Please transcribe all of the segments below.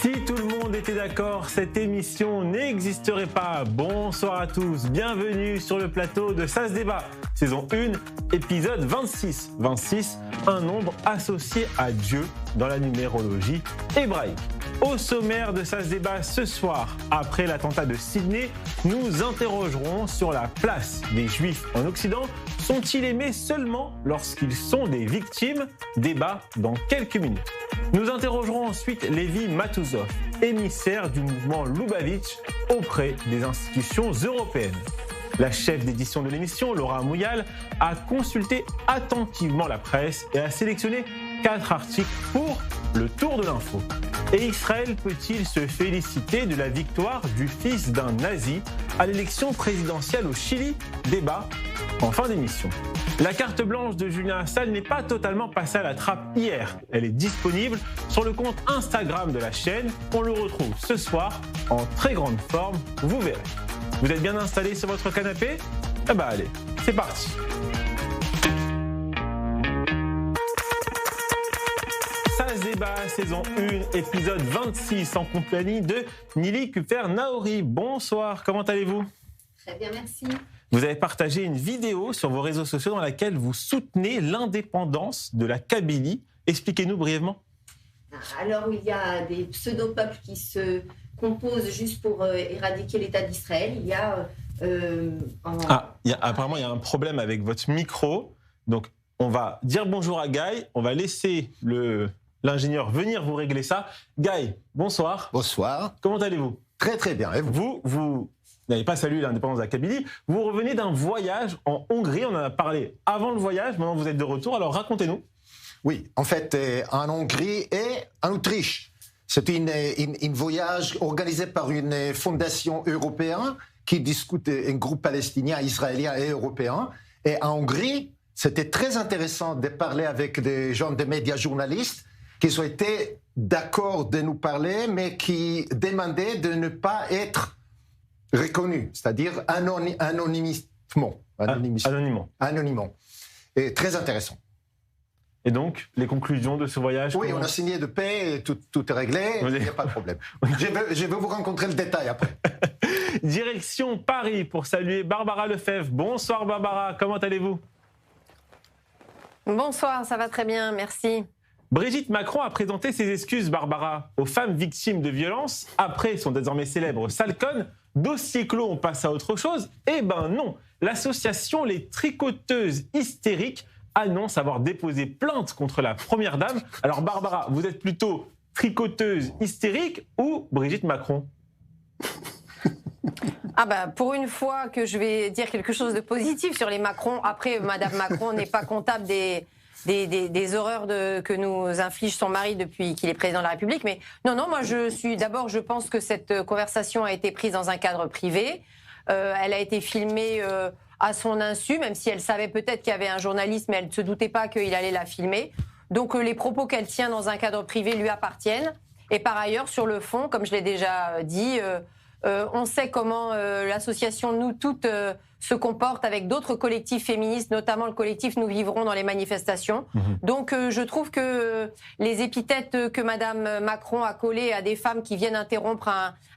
Si tout le monde était d'accord, cette émission n'existerait pas. Bonsoir à tous, bienvenue sur le plateau de Ça se débat, saison 1, épisode 26. 26, un nombre associé à Dieu dans la numérologie hébraïque. Au sommaire de Ça se débat ce soir, après l'attentat de Sydney, nous interrogerons sur la place des Juifs en Occident. Sont-ils aimés seulement lorsqu'ils sont des victimes? Débat dans quelques minutes. Nous interrogerons ensuite Lévi Matouzov, émissaire du mouvement Loubavitch auprès des institutions européennes. La chef d'édition de l'émission, Laura Mouyal, a consulté attentivement la presse et a sélectionné 4 articles pour le tour de l'info. Et Israël peut-il se féliciter de la victoire du fils d'un nazi à l'élection présidentielle au Chili? Débat en fin d'émission. La carte blanche de Julien Assalle n'est pas totalement passée à la trappe hier. Elle est disponible sur le compte Instagram de la chaîne. On le retrouve ce soir en très grande forme, vous verrez. Vous êtes bien installés sur votre canapé? Eh ben allez, c'est parti. Ça se débat, saison 1, épisode 26, en compagnie de Nili Kuper-Naori. Bonsoir, comment allez-vous? Très bien, merci. Vous avez partagé une vidéo sur vos réseaux sociaux dans laquelle vous soutenez l'indépendance de la Kabylie. Expliquez-nous brièvement. Alors, il y a des pseudo-peuples qui se composent juste pour éradiquer l'État d'Israël. Il y a... Apparemment, il y a un problème avec votre micro. Donc, on va dire bonjour à Guy. On va laisser l'ingénieur venir vous régler ça. Guy, bonsoir. Bonsoir. Comment allez-vous? Très très bien. Et vous? Vous n'avez pas salué l'indépendance de la Kabylie. Vous revenez d'un voyage en Hongrie. On en a parlé avant le voyage. Maintenant, vous êtes de retour. Alors, racontez-nous. Oui, en fait, en Hongrie et en Autriche. C'est un voyage organisé par une fondation européenne qui discute un groupe palestinien, israélien et européen. Et en Hongrie, c'était très intéressant de parler avec des gens des médias journalistes qui ont été d'accord de nous parler, mais qui demandaient de ne pas être reconnus, c'est-à-dire anonymement. Et très intéressant. Et donc, les conclusions de ce voyage? Oui, on a signé de paix, et tout est réglé, il n'y a pas de problème. Je vais vous rencontrer le détail après. Direction Paris pour saluer Barbara Lefebvre. Bonsoir Barbara, comment allez-vous? Bonsoir, ça va très bien, merci. Brigitte Macron a présenté ses excuses, Barbara, aux femmes victimes de violences après son désormais célèbre Salcone. Dossier clos, on passe à autre chose? Eh ben non, l'association Les Tricoteuses Hystériques annonce avoir déposé plainte contre la première dame. Alors Barbara, vous êtes plutôt tricoteuse hystérique ou Brigitte Macron? Ah bah pour une fois que je vais dire quelque chose de positif sur les Macron, après Madame Macron n'est pas comptable des horreurs que nous inflige son mari depuis qu'il est président de la République. Mais non, moi je pense que cette conversation a été prise dans un cadre privé. Elle a été filmée à son insu, même si elle savait peut-être qu'il y avait un journaliste, mais elle ne se doutait pas qu'il allait la filmer. Donc les propos qu'elle tient dans un cadre privé lui appartiennent. Et par ailleurs, sur le fond, comme je l'ai déjà dit, on sait comment l'association Nous Toutes se comporte avec d'autres collectifs féministes, notamment le collectif Nous Vivrons dans les manifestations. Donc je trouve que les épithètes que Madame Macron a collées à des femmes qui viennent interrompre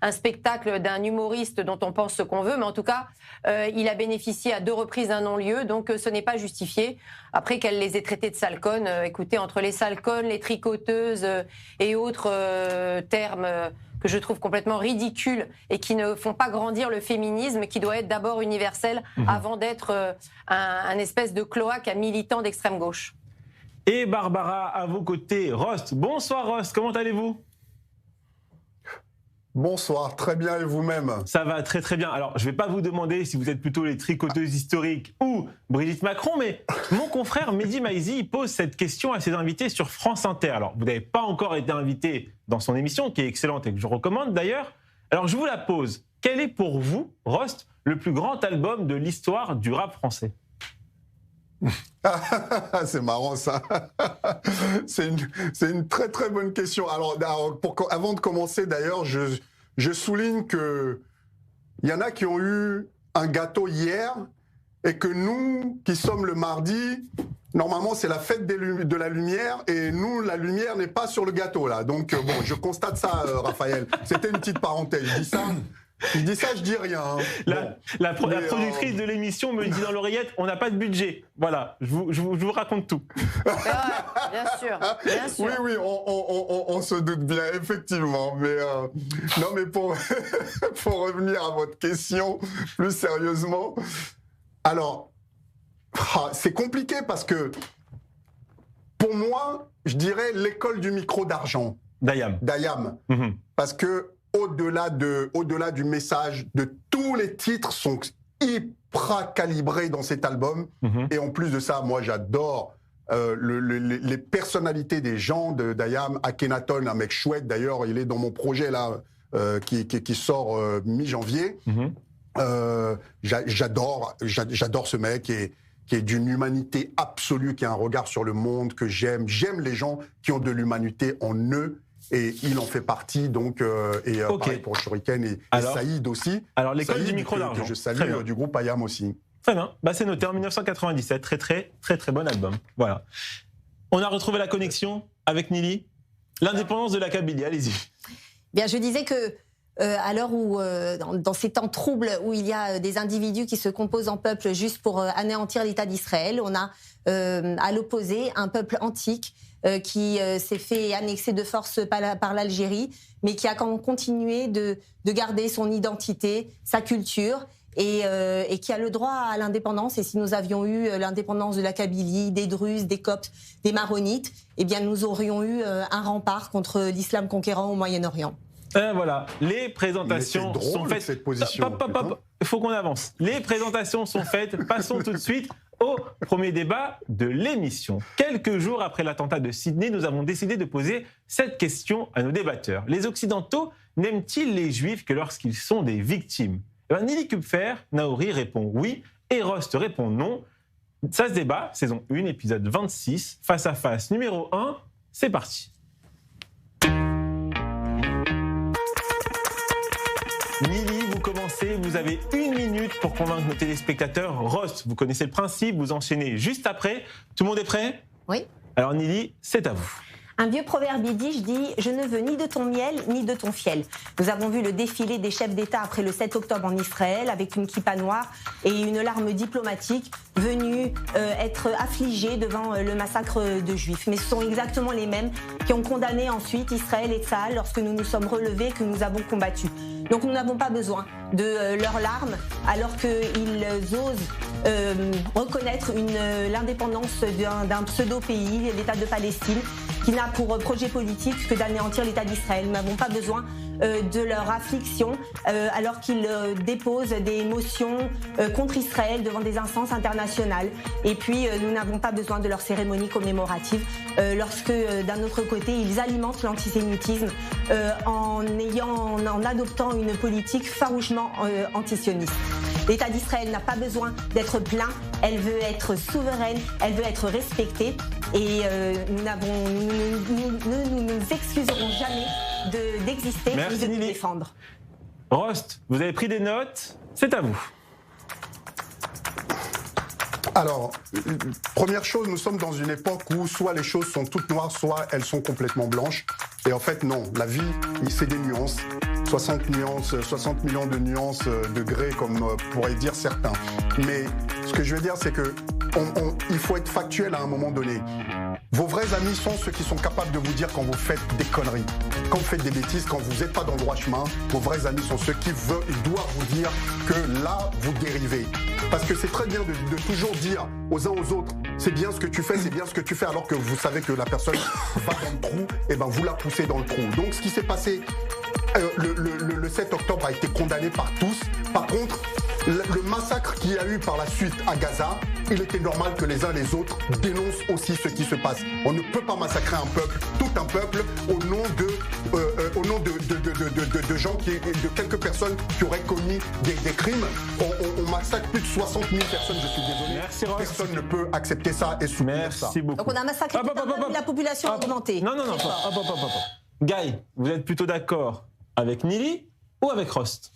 un spectacle d'un humoriste dont on pense ce qu'on veut, mais en tout cas, il a bénéficié à 2 reprises d'un non-lieu, donc ce n'est pas justifié. Après qu'elle les ait traités de salconnes, écoutez, entre les salconnes, les tricoteuses et autres termes que je trouve complètement ridicules et qui ne font pas grandir le féminisme, qui doit être d'abord universel avant d'être un espèce de cloaque à militants d'extrême gauche. Et Barbara, à vos côtés, Rost. Bonsoir Rost, comment allez-vous? Bonsoir, très bien, et vous-même? Ça va très très bien. Alors, je ne vais pas vous demander si vous êtes plutôt les tricoteuses historiques ou Brigitte Macron, mais mon confrère Mehdi Maizi pose cette question à ses invités sur France Inter. Alors, vous n'avez pas encore été invité dans son émission, qui est excellente et que je recommande d'ailleurs. Alors, je vous la pose. Quel est pour vous, Rost, le plus grand album de l'histoire du rap français? C'est marrant ça. C'est une très très bonne question. Alors avant de commencer d'ailleurs, je souligne que il y en a qui ont eu un gâteau hier et que nous qui sommes le mardi, Normalement, c'est la fête de la lumière et nous, la lumière n'est pas sur le gâteau, là. Donc, bon, je constate ça, Raphaël. C'était une petite parenthèse. Je dis ça, je dis rien. Hein. La productrice de l'émission me dit dans l'oreillette, on n'a pas de budget. Voilà, je vous raconte tout. Bien sûr. Oui, on se doute bien, effectivement. Mais non, mais pour revenir à votre question plus sérieusement, alors, c'est compliqué parce que pour moi, je dirais l'école du micro d'argent. Dayam. Mm-hmm. Parce que au-delà du message, de tous les titres sont hyper calibrés dans cet album. Mm-hmm. Et en plus de ça, moi, j'adore les personnalités des gens de Dayam. Akhenaton, un mec chouette d'ailleurs, il est dans mon projet là qui sort mi-janvier. Mm-hmm. J'adore ce mec qui est d'une humanité absolue, qui a un regard sur le monde que j'aime. J'aime les gens qui ont de l'humanité en eux. Et il en fait partie, donc, pareil pour Shuriken et Saïd aussi. Alors, l'école du micro d'argent. Que je salue, du groupe Ayam aussi. Très bien. C'est noté en 1997. Très bon album. Voilà. On a retrouvé la connexion avec Nili. L'indépendance de la Kabylie, allez-y. Bien, je disais que à l'heure où, dans ces temps troubles, où il y a des individus qui se composent en peuple juste pour anéantir l'État d'Israël, on a à l'opposé un peuple antique qui s'est fait annexer de force par l'Algérie, mais qui a continué de garder son identité, sa culture, et qui a le droit à l'indépendance. Et si nous avions eu l'indépendance de la Kabylie, des Druzes, des Coptes, des Maronites, eh bien nous aurions eu un rempart contre l'islam conquérant au Moyen-Orient. Voilà, les présentations sont faites. Cette position. Il faut qu'on avance. Les présentations sont faites. Passons tout de suite au premier débat de l'émission. Quelques jours après l'attentat de Sydney, nous avons décidé de poser cette question à nos débatteurs. Les Occidentaux n'aiment-ils les Juifs que lorsqu'ils sont des victimes ? Nili Kupfer, Naouri répond oui et Rost répond non. Ça se débat, saison 1, épisode 26, face à face numéro 1, c'est parti. Nili, vous commencez, vous avez 1 minute pour convaincre nos téléspectateurs. Rost, vous connaissez le principe, vous enchaînez juste après. Tout le monde est prêt ? Oui. Alors Nili, c'est à vous. Un vieux proverbe yiddish dit « Je ne veux ni de ton miel, ni de ton fiel ». Nous avons vu le défilé des chefs d'État après le 7 octobre en Israël avec une kippa noire et une larme diplomatique venue être affligée devant le massacre de Juifs. Mais ce sont exactement les mêmes qui ont condamné ensuite Israël et Tsahal lorsque nous nous sommes relevés et que nous avons combattu. Donc nous n'avons pas besoin de leurs larmes alors qu'ils osent reconnaître l'indépendance d'un pseudo-pays, l'État de Palestine, qui n'a pour projet politique que d'anéantir l'État d'Israël. Nous n'avons pas besoin de leur affliction alors qu'ils déposent des motions contre Israël devant des instances internationales. Et puis nous n'avons pas besoin de leur cérémonie commémorative lorsque d'un autre côté ils alimentent l'antisémitisme en adoptant une politique farouchement antisioniste. L'État d'Israël n'a pas besoin d'être plein, elle veut être souveraine, elle veut être respectée et nous ne nous excuserons jamais d'exister et de nous défendre. Rost, vous avez pris des notes, c'est à vous. Alors, première chose, nous sommes dans une époque où soit les choses sont toutes noires, soit elles sont complètement blanches. Et en fait, non, la vie, c'est des nuances. 60 millions de nuances, degrés, comme pourraient dire certains. Mais ce que je veux dire, c'est que il faut être factuel à un moment donné. Vos vrais amis sont ceux qui sont capables de vous dire quand vous faites des conneries, quand vous faites des bêtises, quand vous n'êtes pas dans le droit chemin. Vos vrais amis sont ceux qui doivent vous dire que là, vous dérivez. Parce que c'est très bien de toujours dire aux uns aux autres, c'est bien ce que tu fais, c'est bien ce que tu fais, alors que vous savez que la personne va dans le trou, et ben vous la poussez dans le trou. Donc ce qui s'est passé, le 7 octobre a été condamné par tous. Par contre, le massacre qu'il y a eu par la suite à Gaza, il était normal que les uns les autres dénoncent aussi ce qui se passe. On ne peut pas massacrer un peuple, tout un peuple, au nom de gens, de quelques personnes qui auraient commis des crimes. On massacre plus de 60 000 personnes, je suis désolé. Merci, Ross. Personne ne peut accepter ça et soutenir ça. Merci beaucoup. Donc on a massacré la population augmentée. Non. Guy, vous êtes plutôt d'accord avec Nili ou avec Rost ?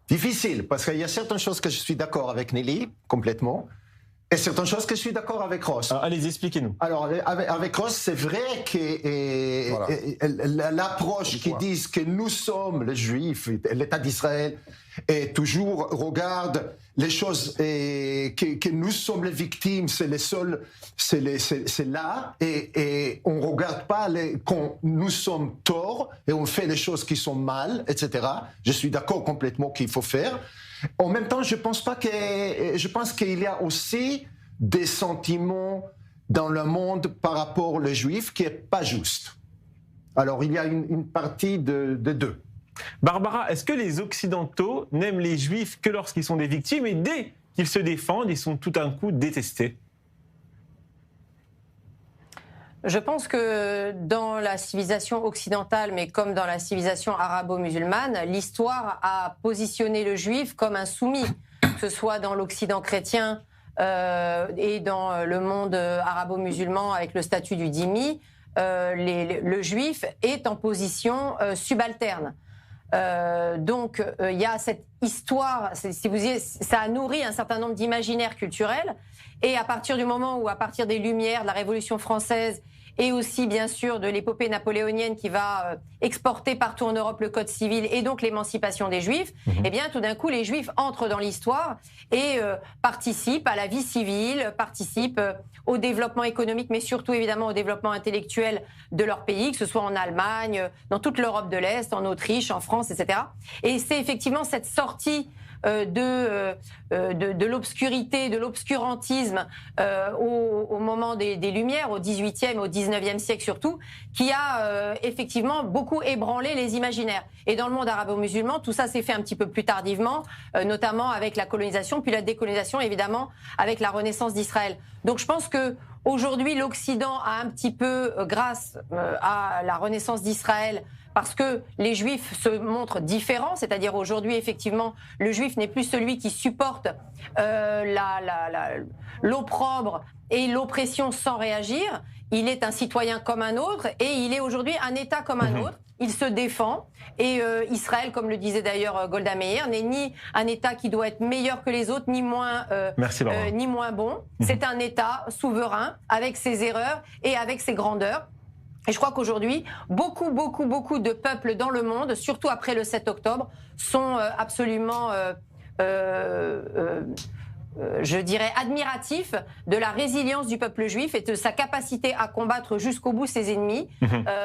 Difficile, parce qu'il y a certaines choses que je suis d'accord avec Nili, complètement. Et certaines choses que je suis d'accord avec Ross. Alors, allez, expliquez-nous. Alors, avec Ross, c'est vrai que Voilà. l'approche qui disent que nous sommes les Juifs, l'État d'Israël, et toujours regarde les choses et que nous sommes les victimes, c'est les seuls, c'est là, et on regarde pas quand nous sommes torts et on fait les choses qui sont mal, etc. Je suis d'accord complètement qu'il faut faire. En même temps, je pense qu'il y a aussi des sentiments dans le monde par rapport aux Juifs qui est pas juste. Alors, il y a une partie de deux. Barbara, est-ce que les Occidentaux n'aiment les Juifs que lorsqu'ils sont des victimes et dès qu'ils se défendent, ils sont tout d'un coup détestés? Je pense que dans la civilisation occidentale, mais comme dans la civilisation arabo-musulmane, l'histoire a positionné le juif comme un soumis, que ce soit dans l'Occident chrétien et dans le monde arabo-musulman avec le statut du dhimmi, le juif est en position subalterne. Donc, il y a cette histoire, si vous dites, ça a nourri un certain nombre d'imaginaires culturels. Et à partir du moment où, à partir des Lumières, de la Révolution française, et aussi, bien sûr, de l'épopée napoléonienne qui va exporter partout en Europe le code civil et donc l'émancipation des Juifs, eh bien, tout d'un coup, les Juifs entrent dans l'histoire et participent à la vie civile, participent au développement économique, mais surtout, évidemment, au développement intellectuel de leur pays, que ce soit en Allemagne, dans toute l'Europe de l'Est, en Autriche, en France, etc. Et c'est effectivement cette sortie de l'obscurité, de l'obscurantisme au moment des Lumières, au XVIIIe, au XIXe siècle surtout, qui a effectivement beaucoup ébranlé les imaginaires. Et dans le monde arabo-musulman, tout ça s'est fait un petit peu plus tardivement, notamment avec la colonisation, puis la décolonisation, évidemment, avec la renaissance d'Israël. Donc je pense que aujourd'hui, l'Occident a un petit peu, grâce à la renaissance d'Israël, parce que les Juifs se montrent différents, c'est-à-dire aujourd'hui, effectivement, le Juif n'est plus celui qui supporte l'opprobre et l'oppression sans réagir. Il est un citoyen comme un autre et il est aujourd'hui un État comme un autre. Il se défend et Israël, comme le disait d'ailleurs Golda Meir, n'est ni un État qui doit être meilleur que les autres, ni moins bon. C'est un État souverain avec ses erreurs et avec ses grandeurs. Et je crois qu'aujourd'hui, beaucoup de peuples dans le monde, surtout après le 7 octobre, sont absolument, je dirais, admiratifs de la résilience du peuple juif et de sa capacité à combattre jusqu'au bout ses ennemis.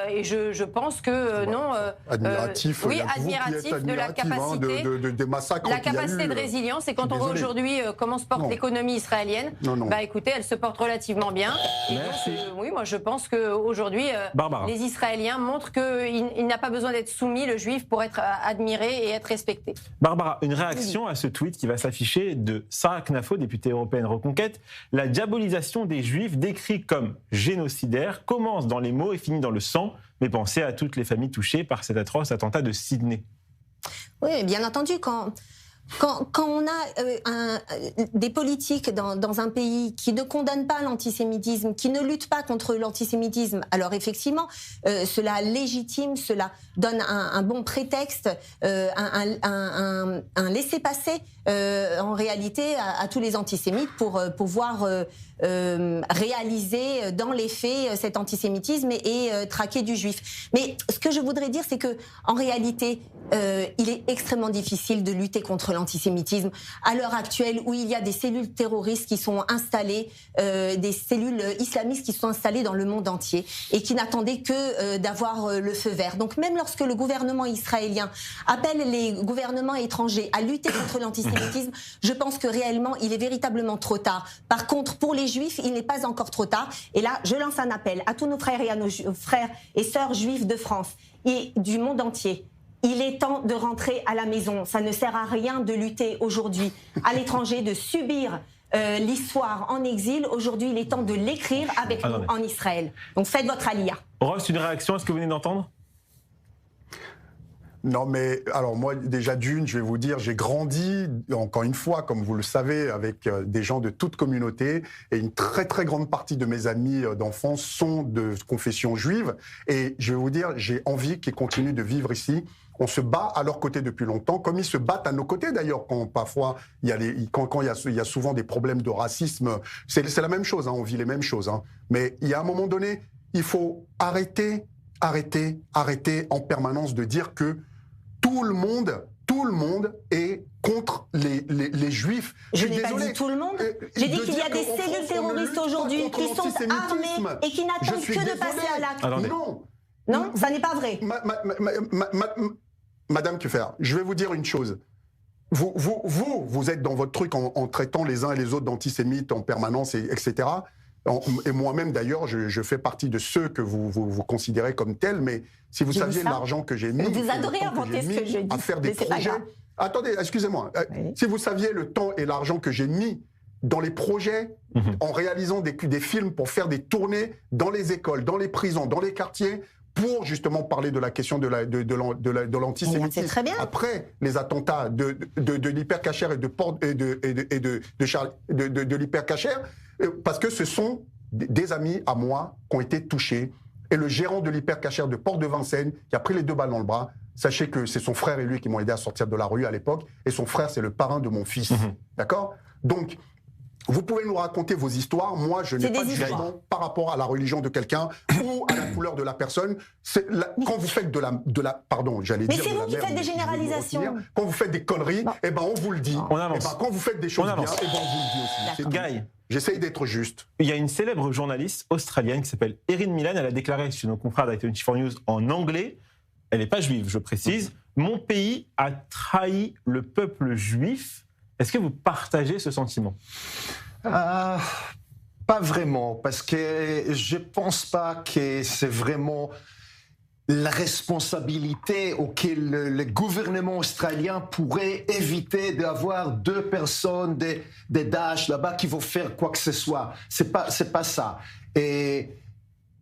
Et je pense que non... admiratif, oui, admiratif de la capacité, des massacres la capacité de résilience. Et quand on voit aujourd'hui comment se porte l'économie israélienne, bah écoutez, elle se porte relativement bien. Et merci. donc, oui, moi je pense qu'aujourd'hui, les Israéliens montrent qu'il n'a pas besoin d'être soumis, le juif, pour être admiré et être respecté. Barbara, une réaction à ce tweet qui va s'afficher de Sarah Knafo, députée européenne Reconquête. La diabolisation des Juifs, décrit comme génocidaire, commence dans les mots et finit dans le sang. Mais pensez à toutes les familles touchées par cet atroce attentat de Sydney. Oui, bien entendu, quand on a des politiques dans un pays qui ne condamnent pas l'antisémitisme, qui ne luttent pas contre l'antisémitisme, alors effectivement, cela légitime, cela donne un bon prétexte, un laissez-passer en réalité à tous les antisémites pour pouvoir réaliser dans les faits cet antisémitisme et traquer du juif. Mais ce que je voudrais dire, c'est que en réalité, il est extrêmement difficile de lutter contre l'antisémitisme à l'heure actuelle où il y a des cellules terroristes qui sont installées, des cellules islamistes qui sont installées dans le monde entier et qui n'attendaient que d'avoir le feu vert. Donc même lorsque le gouvernement israélien appelle les gouvernements étrangers à lutter contre l'antisémitisme, je pense que réellement il est véritablement trop tard. Par contre, pour les Juifs, il n'est pas encore trop tard. Et là, je lance un appel à tous nos frères et à nos frères et sœurs juifs de France et du monde entier. Il est temps de rentrer à la maison. Ça ne sert à rien de lutter aujourd'hui à l'étranger, de subir l'histoire en exil. Aujourd'hui, il est temps de l'écrire avec nous en Israël. Donc faites votre aliyah. Ross, une réaction à ce que vous venez d'entendre ? Non, mais alors moi, déjà d'une, je vais vous dire, j'ai grandi, encore une fois, comme vous le savez, avec des gens de toute communauté, et une très très grande partie de mes amis d'enfance sont de confession juive, et je vais vous dire, j'ai envie qu'ils continuent de vivre ici. On se bat à leur côté depuis longtemps, comme ils se battent à nos côtés d'ailleurs, quand parfois il y a souvent des problèmes de racisme. C'est la même chose, hein, on vit les mêmes choses. Hein. Mais il y a un moment donné, il faut arrêter en permanence de dire que tout le monde est contre les Juifs. Je n'ai pas dit tout le monde. J'ai dit qu'il y a des cellules terroristes aujourd'hui qui sont armées et qui n'attendent que de passer à l'acte. Non, ça n'est pas vrai. Madame Keffer, je vais vous dire une chose. Vous êtes dans votre truc en traitant les uns et les autres d'antisémites en permanence, etc. Et moi-même, d'ailleurs, je fais partie de ceux que vous considérez comme tels, mais si vous saviez l'argent que j'ai mis... Vous adorez inventer ce que je dis, à faire des projets... Attendez, excusez-moi. Oui. Si vous saviez le temps et l'argent que j'ai mis dans les projets, en réalisant des films pour faire des tournées dans les écoles, dans les prisons, dans les quartiers, pour justement parler de la question de l'antisémitisme. Très bien. Après les attentats de l'hypercacher et de l'hypercacher, parce que ce sont des amis à moi qui ont été touchés. Et le gérant de l'hypercacher de Port-de-Vincennes, qui a pris les 2 balles dans le bras, sachez que c'est son frère et lui qui m'ont aidé à sortir de la rue à l'époque, et son frère, c'est le parrain de mon fils. D'accord ? Donc, vous pouvez nous raconter vos histoires. Moi, je n'ai pas de jugement par rapport à la religion de quelqu'un ou à la couleur de la personne. Quand vous faites pardon, j'allais dire. Mais c'est vous qui faites des généralisations. Quand vous faites des conneries, eh ben on vous le dit. On avance. Eh ben, quand vous faites des choses bien, eh ben on vous le dit aussi. Guy. J'essaye d'être juste. Il y a une célèbre journaliste australienne qui s'appelle Erin Milan. Elle a déclaré chez nos confrères d'I24 News en anglais. Elle n'est pas juive, je précise. Mon pays a trahi le peuple juif. Est-ce que vous partagez ce sentiment ? Pas vraiment, parce que je ne pense pas que c'est vraiment la responsabilité auquel le gouvernement australien pourrait éviter d'avoir 2 personnes des Daesh là-bas qui vont faire quoi que ce soit. C'est pas ça. Et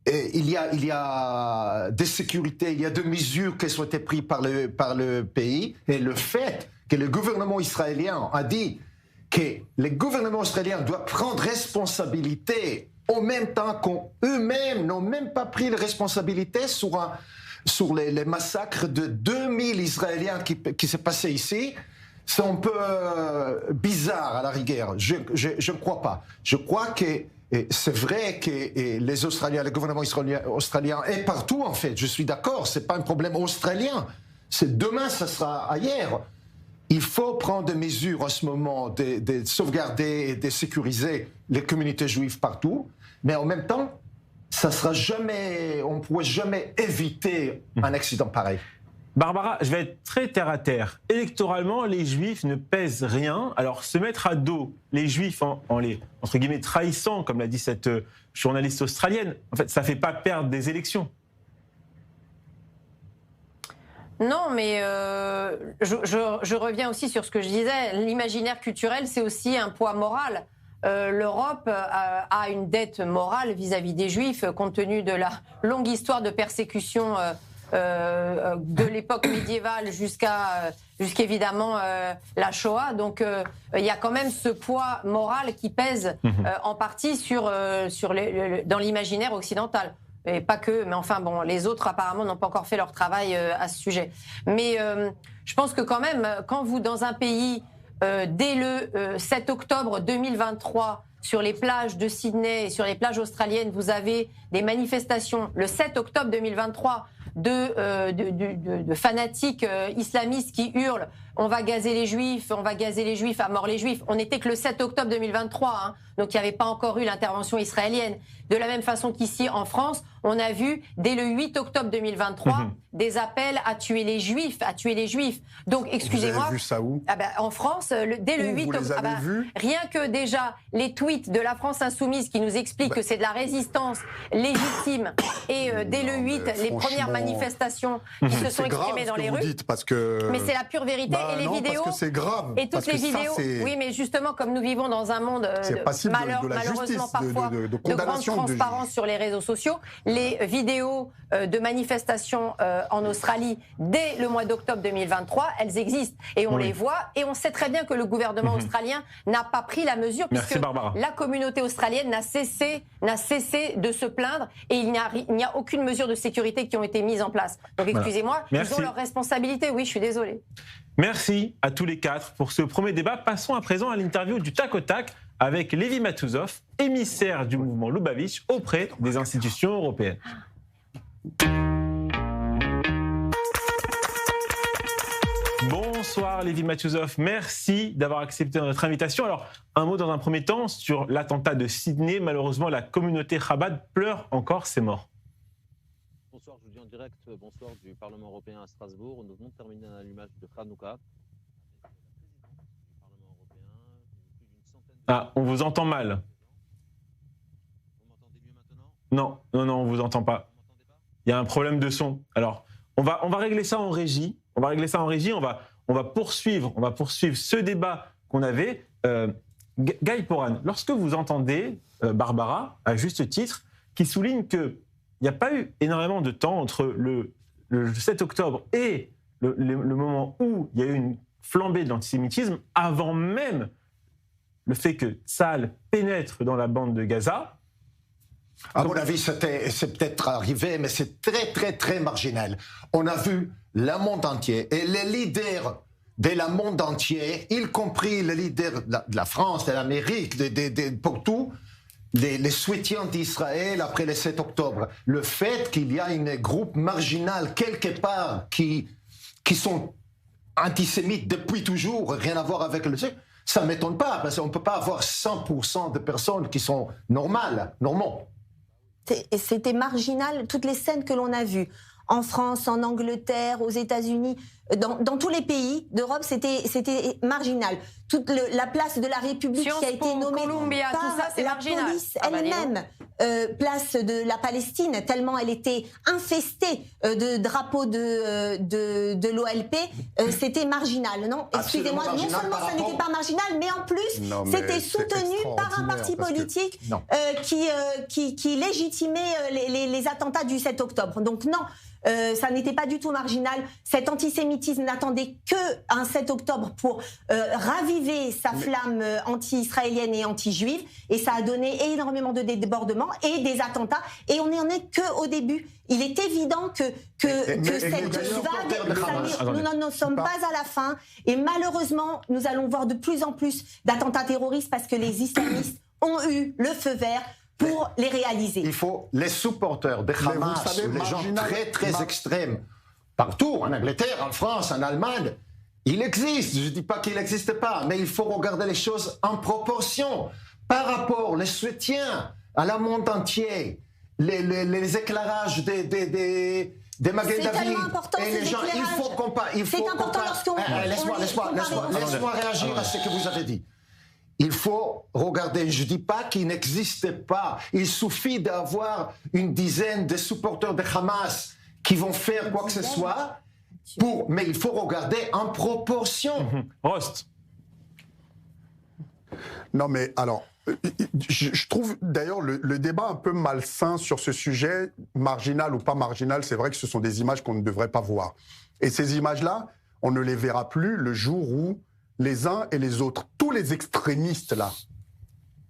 il y a des sécurités, il y a des mesures qui ont été prises par le pays, et le fait que le gouvernement israélien a dit que le gouvernement australien doit prendre responsabilité en même temps qu'eux-mêmes n'ont même pas pris la responsabilité sur les massacres de 2000 Israéliens qui s'est passé ici. C'est un peu bizarre à la rigueur. Je ne crois pas. Je crois que c'est vrai que les Australiens, le gouvernement australien est partout en fait. Je suis d'accord, c'est pas un problème australien. C'est demain, ça sera ailleurs. Il faut prendre des mesures en ce moment de sauvegarder et de sécuriser les communautés juives partout, mais en même temps, on ne pourrait jamais éviter un accident pareil. Barbara, je vais être très terre à terre. Électoralement, les Juifs ne pèsent rien. Alors, se mettre à dos les Juifs en les, entre guillemets, trahissant, comme l'a dit cette journaliste australienne, en fait, ça ne fait pas perdre des élections. Non, mais je reviens aussi sur ce que je disais. L'imaginaire culturel, c'est aussi un poids moral. L'Europe a une dette morale vis-à-vis des Juifs, compte tenu de la longue histoire de persécution de l'époque médiévale jusqu'évidemment la Shoah. Donc il y a quand même ce poids moral qui pèse en partie dans l'imaginaire occidental. Et pas que, mais enfin bon, les autres apparemment n'ont pas encore fait leur travail à ce sujet. Mais je pense que quand même, quand vous, dans un pays, dès le 7 octobre 2023, sur les plages de Sydney et sur les plages australiennes, vous avez des manifestations, le 7 octobre 2023, de fanatiques islamistes qui hurlent « on va gazer les Juifs, à mort les Juifs ». On n'était que le 7 octobre 2023, hein, donc il n'y avait pas encore eu l'intervention israélienne. De la même façon qu'ici, en France, on a vu, dès le 8 octobre 2023, des appels à tuer les Juifs, Donc, excusez-moi. Vous avez vu ça où ? En France, dès le 8 octobre. Rien que déjà, les tweets de la France Insoumise qui nous expliquent que c'est de la résistance légitime. Et dès le 8, les premières manifestations manifestations qui se sont exprimées dans les rues. Dites, parce que... Mais c'est la pure vérité. Et les vidéos. Parce que c'est grave. Et toutes les vidéos. Oui, mais justement, comme nous vivons dans un monde malheureusement parfois de grande transparence sur les réseaux sociaux, les vidéos de manifestations en Australie dès le mois d'octobre 2023, elles existent et on les voit. Et on sait très bien que le gouvernement australien n'a pas pris la mesure puisque la communauté australienne n'a cessé de se plaindre et il n'y a aucune mesure de sécurité qui ont été mises en place. Donc excusez-moi, ils ont leurs responsabilités. Oui, je suis désolée. Merci à tous les quatre pour ce premier débat. Passons à présent à l'interview du tac au tac avec Lévi Matouzov, émissaire du mouvement Lubavitch auprès des institutions européennes. Bonsoir Lévi Matouzov, merci d'avoir accepté notre invitation. Alors, un mot dans un premier temps sur l'attentat de Sydney. Malheureusement, la communauté Chabad pleure encore ses morts. Bonsoir, je vous dis en direct, bonsoir du Parlement européen à Strasbourg. Nous venons de terminer un allumage de Hanouka. Ah, on vous entend mal. Vous m'entendez mieux maintenant ? Non, on vous entend pas. Il y a un problème de son. Alors, on va régler ça en régie. On va poursuivre ce débat qu'on avait. Guy Poran, lorsque vous entendez Barbara, à juste titre, qui souligne qu'il n'y a pas eu énormément de temps entre le 7 octobre et le moment où il y a eu une flambée de l'antisémitisme, avant même le fait que Tsahal pénètre dans la bande de Gaza. À mon avis, c'est peut-être arrivé, mais c'est très, très, très marginal. On a vu le monde entier et les leaders de le monde entier, y compris les leaders de la France, de l'Amérique, pour tout, les soutiens d'Israël après le 7 octobre. Le fait qu'il y a un groupe marginal quelque part qui sont antisémites depuis toujours, rien à voir avec le... Ça ne m'étonne pas, parce qu'on ne peut pas avoir 100% de personnes qui sont normaux. C'était marginal, toutes les scènes que l'on a vues, en France, en Angleterre, aux États-Unis, dans tous les pays d'Europe, c'était marginal. Toute la place de la République qui a été nommée Columbia, par tout ça, c'est la marginal. police elle-même, place de la Palestine, tellement elle était infestée de drapeaux de l'OLP, c'était marginal, non ? Excusez-moi, non seulement ça n'était pas marginal, mais en plus, c'était soutenu par un parti politique qui légitimait les attentats du 7 octobre. Donc non, ça n'était pas du tout marginal. Cet antisémitisme n'attendait qu'un 7 octobre pour raviver sa flamme anti-israélienne et anti-juive. Et ça a donné énormément de débordements et des attentats. Et on n'en est qu'au début. Il est évident que cette vague, nous n'en sommes pas à la fin. Et malheureusement, nous allons voir de plus en plus d'attentats terroristes parce que les islamistes ont eu le feu vert pour les réaliser. Il faut les supporters de Hamas, les gens très très extrêmes, partout, en Angleterre, en France, en Allemagne, il existe. Je ne dis pas qu'il n'existe pas, mais il faut regarder les choses en proportion. Par rapport au soutien à la monde entier, les éclairages des Magen David et les gens, il faut comparer. C'est important lorsqu'on... Laisse-moi réagir à ce que vous avez dit. Il faut regarder, je ne dis pas qu'il n'existe pas. Il suffit d'avoir une dizaine de supporters de Hamas qui vont faire quoi que ce soit, mais il faut regarder en proportion. Rost. Non mais alors, je trouve d'ailleurs le débat un peu malsain sur ce sujet, marginal ou pas marginal, c'est vrai que ce sont des images qu'on ne devrait pas voir. Et ces images-là, on ne les verra plus le jour où les uns et les autres, tous les extrémistes là,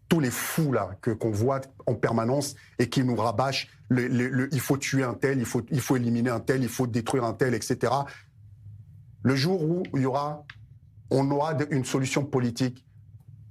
tous les fous là qu'on voit en permanence et qui nous rabâchent, il faut tuer un tel, il faut éliminer un tel, il faut détruire un tel, etc. Le jour où on aura une solution politique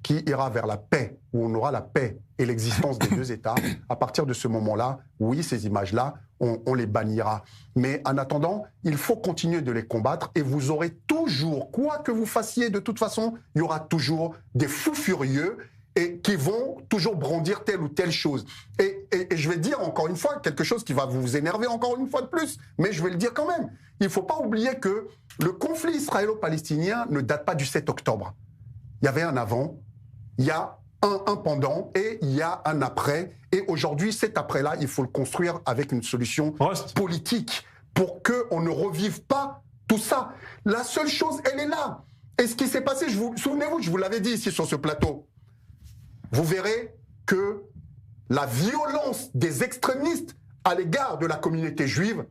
qui ira vers la paix, où on aura la paix et l'existence des deux États, à partir de ce moment-là, oui, ces images-là, on les bannira. Mais en attendant, il faut continuer de les combattre et vous aurez toujours, quoi que vous fassiez, de toute façon, il y aura toujours des fous furieux et qui vont toujours brandir telle ou telle chose. Et je vais dire encore une fois quelque chose qui va vous énerver encore une fois de plus, mais je vais le dire quand même. Il ne faut pas oublier que le conflit israélo-palestinien ne date pas du 7 octobre. Il y avait un avant, il y a un pendant et il y a un après. Et aujourd'hui, cet après-là, il faut le construire avec une solution politique. pour qu'on ne revive pas tout ça. La seule chose, elle est là. Et ce qui s'est passé, souvenez-vous, je vous l'avais dit ici sur ce plateau, vous verrez que la violence des extrémistes à l'égard de la communauté juive,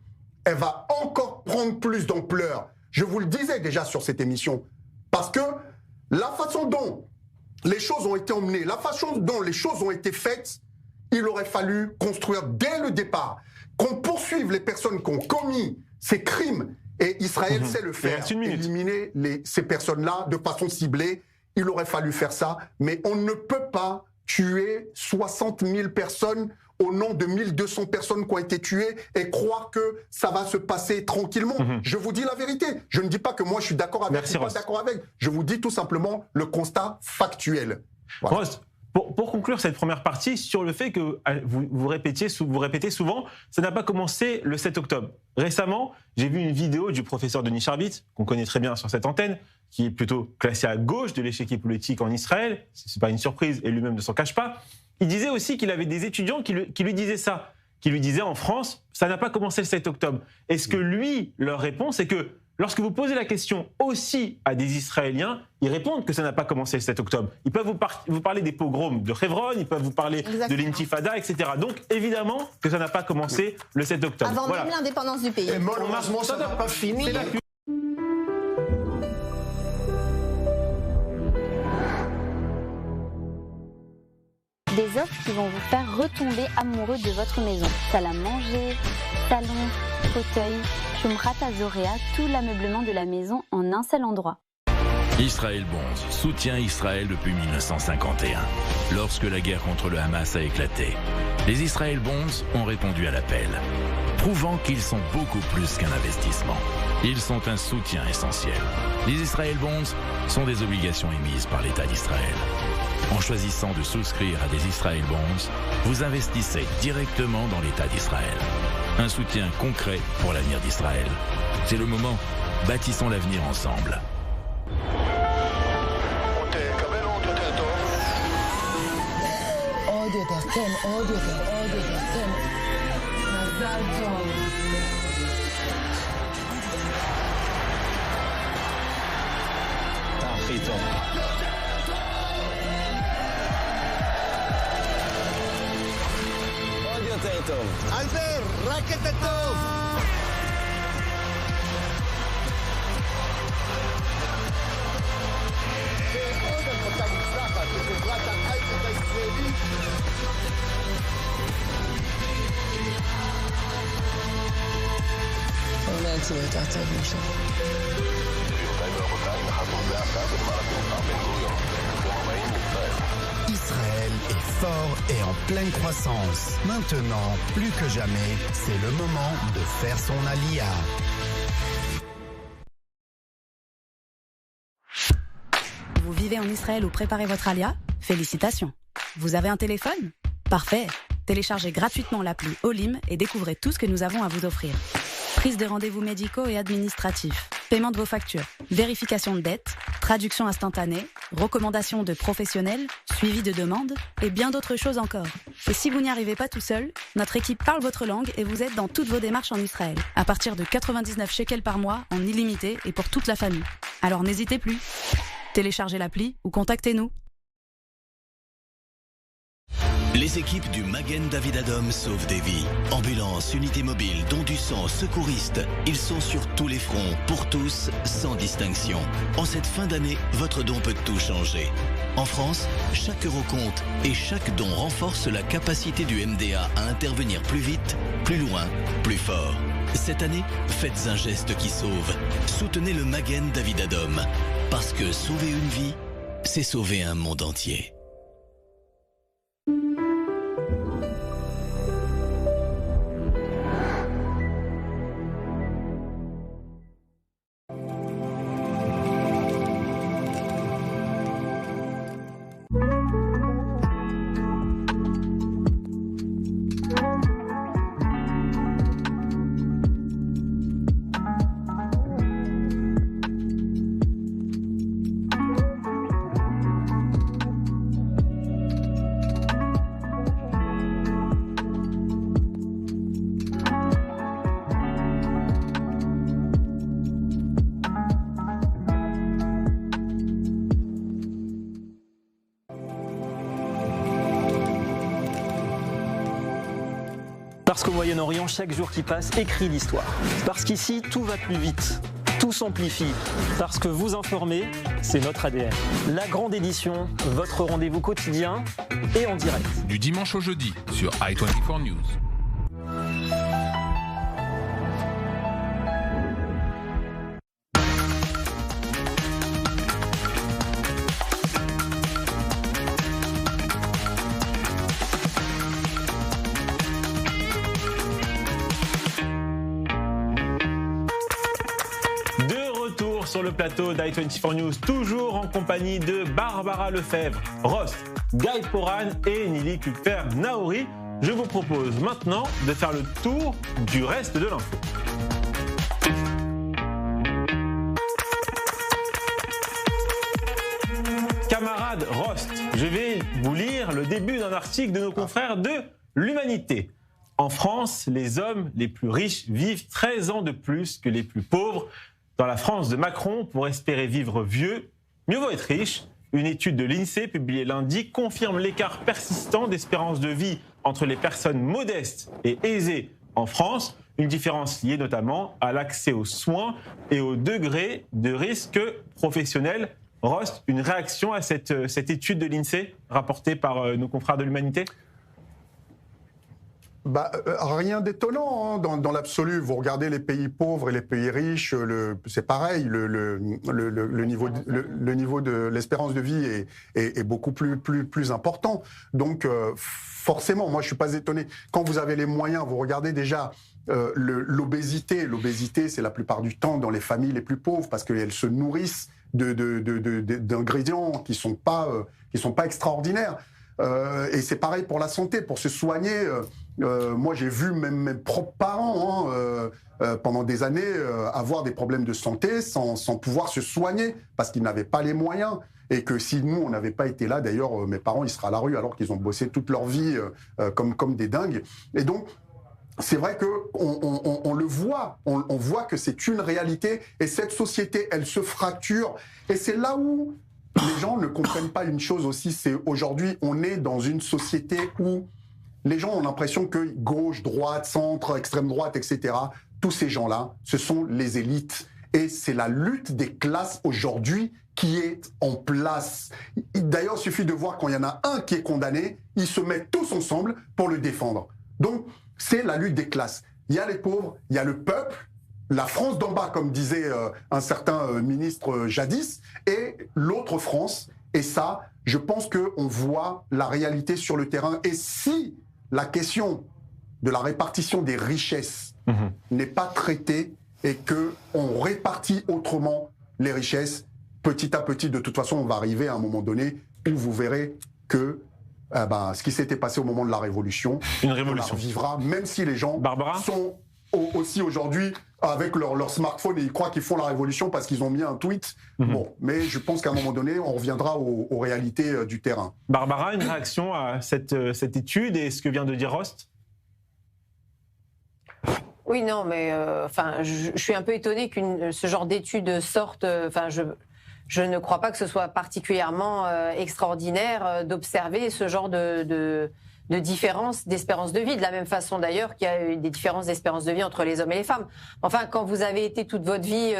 elle va encore prendre plus d'ampleur. Je vous le disais déjà sur cette émission. Parce que la façon dont les choses ont été emmenées, la façon dont les choses ont été faites, il aurait fallu construire dès le départ, qu'on poursuive les personnes qui ont commis ces crimes, et Israël sait le faire, éliminer ces personnes-là de façon ciblée. Il aurait fallu faire ça, mais on ne peut pas tuer 60 000 personnes au nom de 1200 personnes qui ont été tuées et croire que ça va se passer tranquillement. Je vous dis la vérité. Je ne dis pas que moi je suis d'accord avec ou pas d'accord avec. Je vous dis tout simplement le constat factuel. Voilà. Ross, pour conclure cette première partie, sur le fait que vous répétez souvent, ça n'a pas commencé le 7 octobre. Récemment, j'ai vu une vidéo du professeur Denis Sharbit, qu'on connaît très bien sur cette antenne, qui est plutôt classé à gauche de l'échiquier politique en Israël. C'est pas une surprise, et lui-même ne s'en cache pas. Il disait aussi qu'il avait des étudiants qui lui disaient ça, qui lui disaient en France, ça n'a pas commencé le 7 octobre. Et ce que lui leur répond, c'est que lorsque vous posez la question aussi à des Israéliens, ils répondent que ça n'a pas commencé le 7 octobre. Ils peuvent vous parler des pogroms de Hebron, ils peuvent vous parler de l'intifada, etc. Donc évidemment que ça n'a pas commencé le 7 octobre. Avant même l'indépendance du pays. Et malheureusement, ça n'a pas fini. Des offres qui vont vous faire retomber amoureux de votre maison. Salle à manger, salon, fauteuil, Shumrat Azorea, tout l'ameublement de la maison en un seul endroit. Israël Bonds soutient Israël depuis 1951, lorsque la guerre contre le Hamas a éclaté. Les Israël Bonds ont répondu à l'appel, prouvant qu'ils sont beaucoup plus qu'un investissement. Ils sont un soutien essentiel. Les Israël Bonds sont des obligations émises par l'État d'Israël. En choisissant de souscrire à des Israël Bonds, vous investissez directement dans l'État d'Israël. Un soutien concret pour l'avenir d'Israël. C'est le moment. Bâtissons l'avenir ensemble. אלבר, רק את הטוב! ועוד הנפקה מוצלחת לחברת ההייטק הישראלית. עולה על צוות העצבים שלנו. גבירותיי ורבותיי, נחתנו זה עתה בנמל התעופה בן גוריון. ברוכים הבאים לישראל. Israël est fort et en pleine croissance. Maintenant, plus que jamais, c'est le moment de faire son alia. Vous vivez en Israël ou préparez votre alia? Félicitations. Vous avez un téléphone? Parfait. Téléchargez gratuitement l'appli Olim et découvrez tout ce que nous avons à vous offrir. Prise de rendez-vous médicaux et administratifs, paiement de vos factures, vérification de dettes, traduction instantanée, recommandations de professionnels, suivi de demandes et bien d'autres choses encore. Et si vous n'y arrivez pas tout seul, notre équipe parle votre langue et vous aide dans toutes vos démarches en Israël, à partir de 99 shekels par mois en illimité et pour toute la famille. Alors n'hésitez plus. Téléchargez l'appli ou contactez-nous. Les équipes du Magen David Adom sauvent des vies. Ambulance, unité mobile, don du sang, secouristes. Ils sont sur tous les fronts, pour tous, sans distinction. En cette fin d'année, votre don peut tout changer. En France, chaque euro compte et chaque don renforce la capacité du MDA à intervenir plus vite, plus loin, plus fort. Cette année, faites un geste qui sauve. Soutenez le Magen David Adom. Parce que sauver une vie, c'est sauver un monde entier. Parce qu'au Moyen-Orient, chaque jour qui passe écrit l'histoire. Parce qu'ici, tout va plus vite. Tout s'amplifie. Parce que vous informer, c'est notre ADN. La grande édition, votre rendez-vous quotidien et en direct. Du dimanche au jeudi sur i24 News. Sur le plateau d'i24 News, toujours en compagnie de Barbara Lefebvre, Rost, Guy Poran et Nili Kupfer-Naouri. Je vous propose maintenant de faire le tour du reste de l'info. Camarade Rost, je vais vous lire le début d'un article de nos confrères de l'Humanité. En France, les hommes les plus riches vivent 13 ans de plus que les plus pauvres. Dans la France de Macron, pour espérer vivre vieux, mieux vaut être riche. Une étude de l'INSEE publiée lundi confirme l'écart persistant d'espérance de vie entre les personnes modestes et aisées en France, une différence liée notamment à l'accès aux soins et au degré de risque professionnel. Rost, une réaction à cette étude de l'INSEE rapportée par nos confrères de l'Humanité ? Rien d'étonnant dans l'absolu. Vous regardez les pays pauvres et les pays riches, c'est pareil. Le niveau de l'espérance de vie est beaucoup plus important. Donc forcément, moi je suis pas étonné. Quand vous avez les moyens, vous regardez déjà l'obésité. L'obésité, c'est la plupart du temps dans les familles les plus pauvres parce qu'elles se nourrissent d'ingrédients qui sont pas extraordinaires. Et c'est pareil pour la santé, pour se soigner. Moi, j'ai vu même mes propres parents pendant des années avoir des problèmes de santé sans pouvoir se soigner parce qu'ils n'avaient pas les moyens. Et que si nous, on n'avait pas été là, d'ailleurs, mes parents, ils seraient à la rue alors qu'ils ont bossé toute leur vie comme des dingues. Et donc, c'est vrai qu'on le voit, on voit que c'est une réalité. Et cette société, elle se fracture. Et c'est là où les gens ne comprennent pas une chose aussi, c'est aujourd'hui, on est dans une société où les gens ont l'impression que gauche, droite, centre, extrême droite, etc., tous ces gens-là, ce sont les élites. Et c'est la lutte des classes aujourd'hui qui est en place. D'ailleurs, il suffit de voir quand il y en a un qui est condamné, ils se mettent tous ensemble pour le défendre. Donc, c'est la lutte des classes. Il y a les pauvres, il y a le peuple, la France d'en bas, comme disait un certain ministre jadis, et l'autre France. Et ça, je pense qu'on voit la réalité sur le terrain. Et si la question de la répartition des richesses n'est pas traitée et qu'on répartit autrement les richesses, petit à petit, de toute façon, on va arriver à un moment donné où vous verrez que ce qui s'était passé au moment de la Révolution, une révolution, on la vivra, même si les gens sont aussi aujourd'hui avec leur smartphone et ils croient qu'ils font la révolution parce qu'ils ont mis un tweet. Bon, mais je pense qu'à un moment donné, on reviendra aux réalités du terrain. Barbara, une réaction à cette étude et ce que vient de dire Rost ? Oui, non, mais je suis un peu étonnée que ce genre d'étude sorte. Je ne crois pas que ce soit particulièrement extraordinaire d'observer ce genre de différence d'espérance de vie, de la même façon d'ailleurs qu'il y a eu des différences d'espérance de vie entre les hommes et les femmes. Enfin, quand vous avez été toute votre vie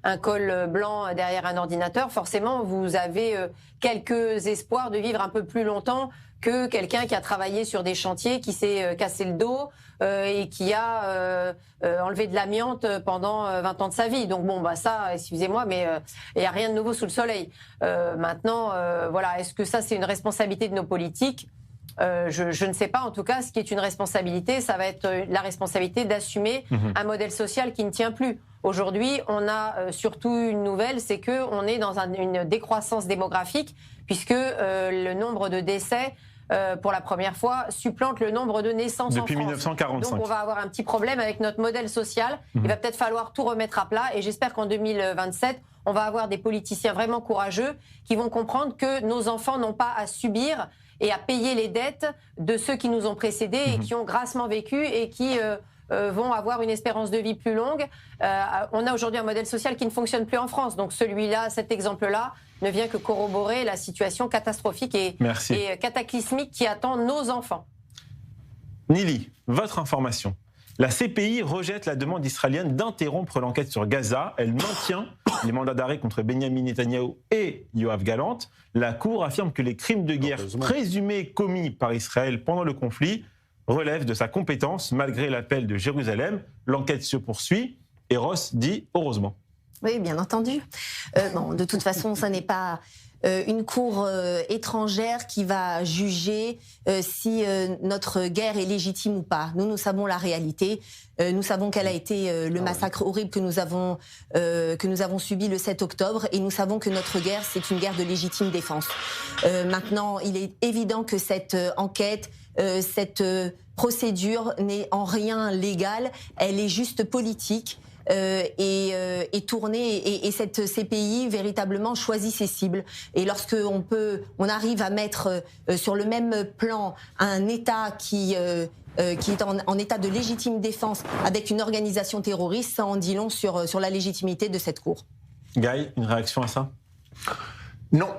un col blanc derrière un ordinateur, forcément, vous avez quelques espoirs de vivre un peu plus longtemps que quelqu'un qui a travaillé sur des chantiers, qui s'est cassé le dos et qui a enlevé de l'amiante pendant 20 ans de sa vie. Donc bon, ça, excusez-moi, mais il n'y a rien de nouveau sous le soleil. Maintenant, voilà, est-ce que ça, c'est une responsabilité de nos politiques ? Je ne sais pas. En tout cas, ce qui est une responsabilité, ça va être la responsabilité d'assumer un modèle social qui ne tient plus. Aujourd'hui, on a surtout une nouvelle, c'est qu'on est dans une décroissance démographique, puisque le nombre de décès, pour la première fois, supplante le nombre de naissances depuis en France. 1945. Donc on va avoir un petit problème avec notre modèle social. Il va peut-être falloir tout remettre à plat, et j'espère qu'en 2027, on va avoir des politiciens vraiment courageux qui vont comprendre que nos enfants n'ont pas à subir et à payer les dettes de ceux qui nous ont précédés et qui ont grassement vécu et qui vont avoir une espérance de vie plus longue. On a aujourd'hui un modèle social qui ne fonctionne plus en France. Donc celui-là, cet exemple-là, ne vient que corroborer la situation catastrophique et cataclysmique qui attend nos enfants. Nili, votre information. La CPI rejette la demande israélienne d'interrompre l'enquête sur Gaza. Elle maintient les mandats d'arrêt contre Benjamin Netanyahou et Yoav Gallant. La Cour affirme que les crimes de guerre présumés commis par Israël pendant le conflit relèvent de sa compétence malgré l'appel de Jérusalem. L'enquête se poursuit et Ross dit heureusement. Oui, bien entendu. De toute façon, ça n'est pas une cour étrangère qui va juger si notre guerre est légitime ou pas. Nous savons la réalité. Nous savons quel a été le massacre horrible que nous avons subi le 7 octobre. Et nous savons que notre guerre, c'est une guerre de légitime défense. Maintenant, il est évident que cette enquête, cette procédure n'est en rien légale. Elle est juste politique. Et tourner et cette CPI véritablement choisit ses cibles. Et lorsque on arrive à mettre sur le même plan un État qui est en état de légitime défense avec une organisation terroriste, ça en dit long sur la légitimité de cette cour. Guy, une réaction à ça? Non.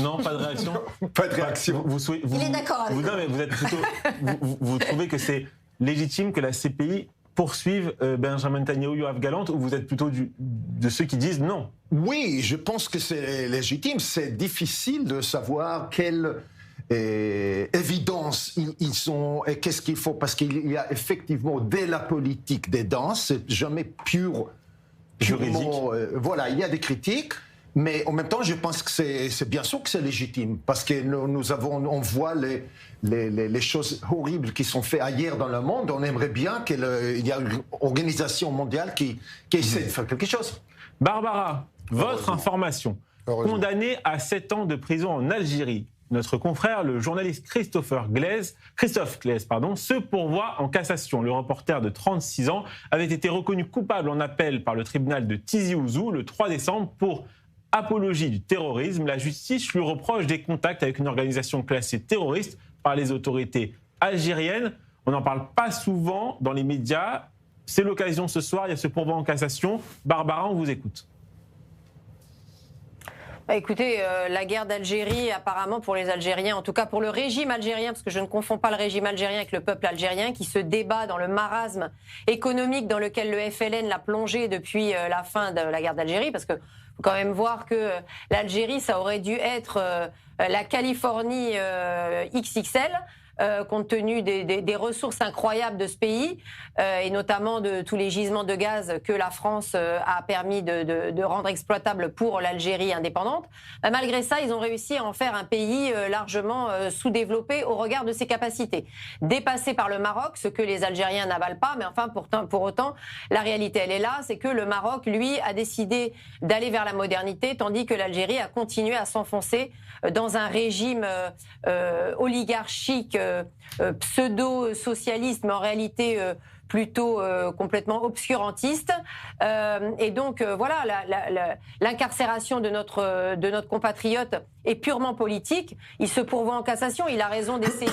Non, pas de réaction. Pas de réaction. Il est d'accord avec vous. Non, mais vous êtes plutôt. vous trouvez que c'est légitime que la CPI poursuivent Benjamin Netanyahou, Yoav Gallant, ou vous êtes plutôt de ceux qui disent non? Oui, je pense que c'est légitime. C'est difficile de savoir quelle évidence ils sont et qu'est-ce qu'il faut, parce qu'il y a effectivement dès la politique des danses, c'est jamais purement juridique. Voilà, il y a des critiques. Mais en même temps, je pense que c'est bien sûr que c'est légitime, parce que on voit les choses horribles qui sont faites ailleurs dans le monde. On aimerait bien qu'il y ait une organisation mondiale qui essaie de faire quelque chose. Barbara, votre information. Condamné à 7 ans de prison en Algérie, notre confrère, le journaliste Christophe Glaise, se pourvoit en cassation. Le reporter de 36 ans avait été reconnu coupable en appel par le tribunal de Tizi Ouzou le 3 décembre pour apologie du terrorisme. La justice lui reproche des contacts avec une organisation classée terroriste par les autorités algériennes. On n'en parle pas souvent dans les médias. C'est l'occasion ce soir, il y a ce pourvoi en cassation. Barbara, on vous écoute. Écoutez, la guerre d'Algérie, apparemment pour les Algériens, en tout cas pour le régime algérien, parce que je ne confonds pas le régime algérien avec le peuple algérien, qui se débat dans le marasme économique dans lequel le FLN l'a plongé depuis la fin de la guerre d'Algérie, parce que faut quand même voir que l'Algérie, ça aurait dû être la Californie XXL, compte tenu des ressources incroyables de ce pays, et notamment de tous les gisements de gaz que la France a permis de rendre exploitables pour l'Algérie indépendante. Malgré ça, ils ont réussi à en faire un pays largement sous-développé au regard de ses capacités. Dépassé par le Maroc, ce que les Algériens n'avalent pas, mais enfin, pour autant, la réalité, elle est là, c'est que le Maroc, lui, a décidé d'aller vers la modernité, tandis que l'Algérie a continué à s'enfoncer dans un régime oligarchique, pseudo-socialiste, mais en réalité plutôt complètement obscurantiste. Et donc, voilà, l'incarcération de notre compatriote est purement politique. Il se pourvoit en cassation. Il a raison d'essayer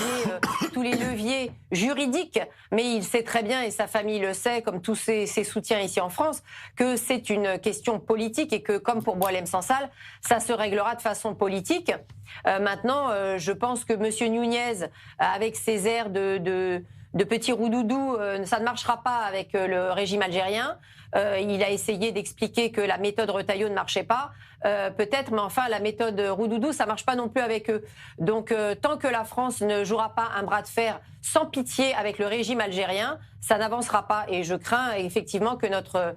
tous les leviers juridiques, mais il sait très bien, et sa famille le sait, comme tous ses soutiens ici en France, que c'est une question politique et que, comme pour Boualem Sansal, ça se réglera de façon politique. Maintenant, je pense que M. Nunez, avec ses airs de petit roudoudou, ça ne marchera pas avec le régime algérien. Il a essayé d'expliquer que la méthode Retailleau ne marchait pas. Peut-être, mais enfin, la méthode Roudoudou, ça marche pas non plus avec eux. Donc, tant que la France ne jouera pas un bras de fer sans pitié avec le régime algérien, ça n'avancera pas. Et je crains effectivement que notre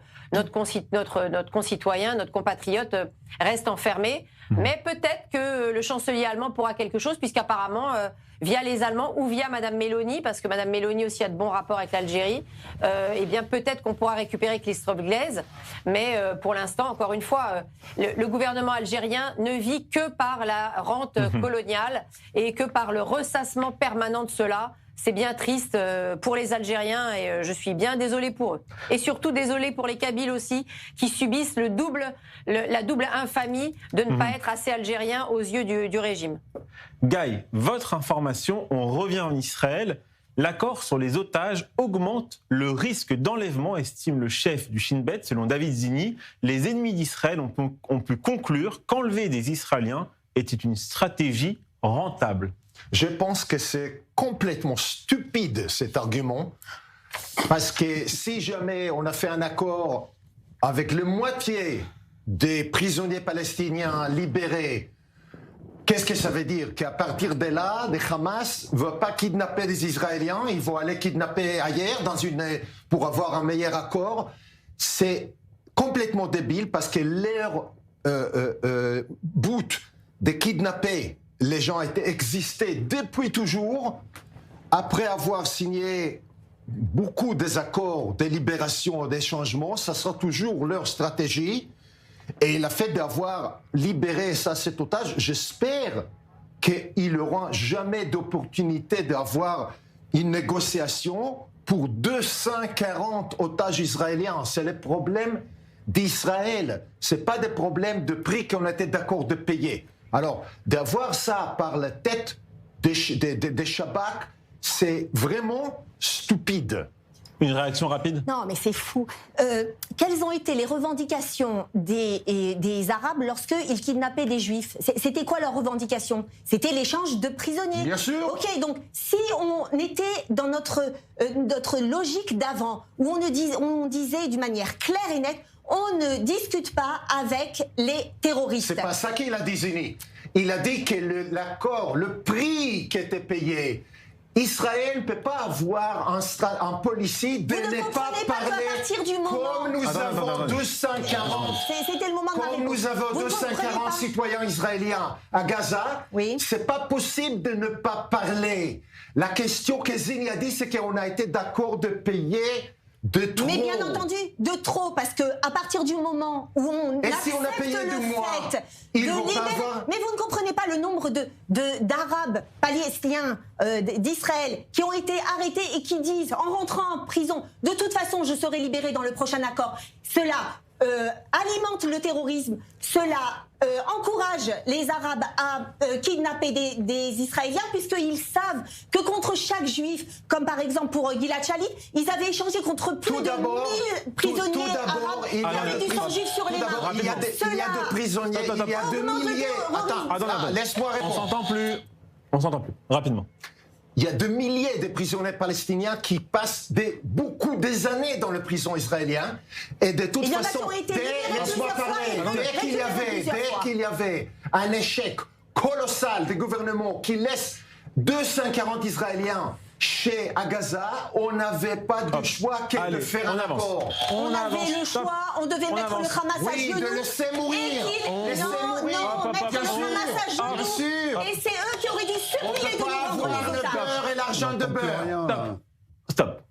concitoyen, notre compatriote reste enfermé. Mais peut-être que le chancelier allemand pourra quelque chose, puisqu'apparemment, via les Allemands ou via Madame Meloni, parce que Madame Meloni aussi a de bons rapports avec l'Algérie, eh bien peut-être qu'on pourra récupérer Christophe Glaise. Mais pour l'instant, encore une fois, le gouvernement algérien ne vit que par la rente coloniale et que par le ressassement permanent de cela. C'est bien triste pour les Algériens et je suis bien désolée pour eux. Et surtout désolée pour les Kabyles aussi, qui subissent la double infamie de ne pas être assez algériens aux yeux du régime. Guy, votre information, on revient en Israël. L'accord sur les otages augmente le risque d'enlèvement, estime le chef du Shin Bet. Selon David Zini, les ennemis d'Israël ont pu conclure qu'enlever des Israéliens était une stratégie rentable? Je pense que c'est complètement stupide cet argument, parce que si jamais on a fait un accord avec la moitié des prisonniers palestiniens libérés, qu'est-ce que ça veut dire? Qu'à partir de là, le Hamas ne va pas kidnapper des Israéliens, ils vont aller kidnapper ailleurs pour avoir un meilleur accord. C'est complètement débile parce que leur but de kidnapper les gens existait depuis toujours, après avoir signé beaucoup des accords de libération et d'échangement, ça sera toujours leur stratégie. Et le fait d'avoir libéré cet otage, j'espère qu'il n'aura jamais d'opportunité d'avoir une négociation pour 240 otages israéliens. C'est le problème d'Israël. Ce n'est pas des problèmes de prix qu'on était d'accord de payer. Alors, d'avoir ça par la tête des Shabak, c'est vraiment stupide. Une réaction rapide? Non, mais c'est fou. Quelles ont été les revendications des Arabes lorsqu'ils kidnappaient des Juifs? C'était quoi leurs revendications? C'était l'échange de prisonniers. Bien sûr. Ok, donc si on était dans notre logique d'avant, où on disait d'une manière claire et nette, on ne discute pas avec les terroristes. C'est pas ça qu'il a dit, Zini. Il a dit que l'accord, le prix qui était payé, Israël ne peut pas avoir un policier de ne pas parler comme nous avons 240. C'était le moment de comme nous avons 240 citoyens israéliens à Gaza, c'est pas possible de ne pas parler. La question que Zini a dit, c'est qu'on a été d'accord de payer de trop. Mais bien entendu, de trop, parce que à partir du moment où on accepte si on a payé le fait de libérer, avoir... mais vous ne comprenez pas le nombre d'Arabes palestiniens d'Israël qui ont été arrêtés et qui disent en rentrant en prison, de toute façon je serai libéré dans le prochain accord. Cela alimente le terrorisme, cela encourage les Arabes à kidnapper des Israéliens, puisqu'ils savent que contre chaque Juif, comme par exemple pour Gilad Shalit, ils avaient échangé contre plus de 1000 prisonniers arabes qui avaient du sang juif sur les mains. Il y a des prisonniers, il y a des milliers... Attends, laisse-moi répondre. On s'entend plus, rapidement. Il y a des milliers de prisonniers palestiniens qui passent beaucoup des années dans les prisons israéliennes. Et de toute façon, dès qu'il y avait un échec colossal des gouvernements qui laissent 240 Israéliens chez à Gaza, on n'avait pas de choix que de faire un accord. On avait le choix, on devait mettre le Hamas à genoux. Oui, de laisser mourir. Non, mettre le Hamas à genoux. Et c'est eux qui auraient dû supplier de nous rendre les otages. Et l'argent de beurre. Stop.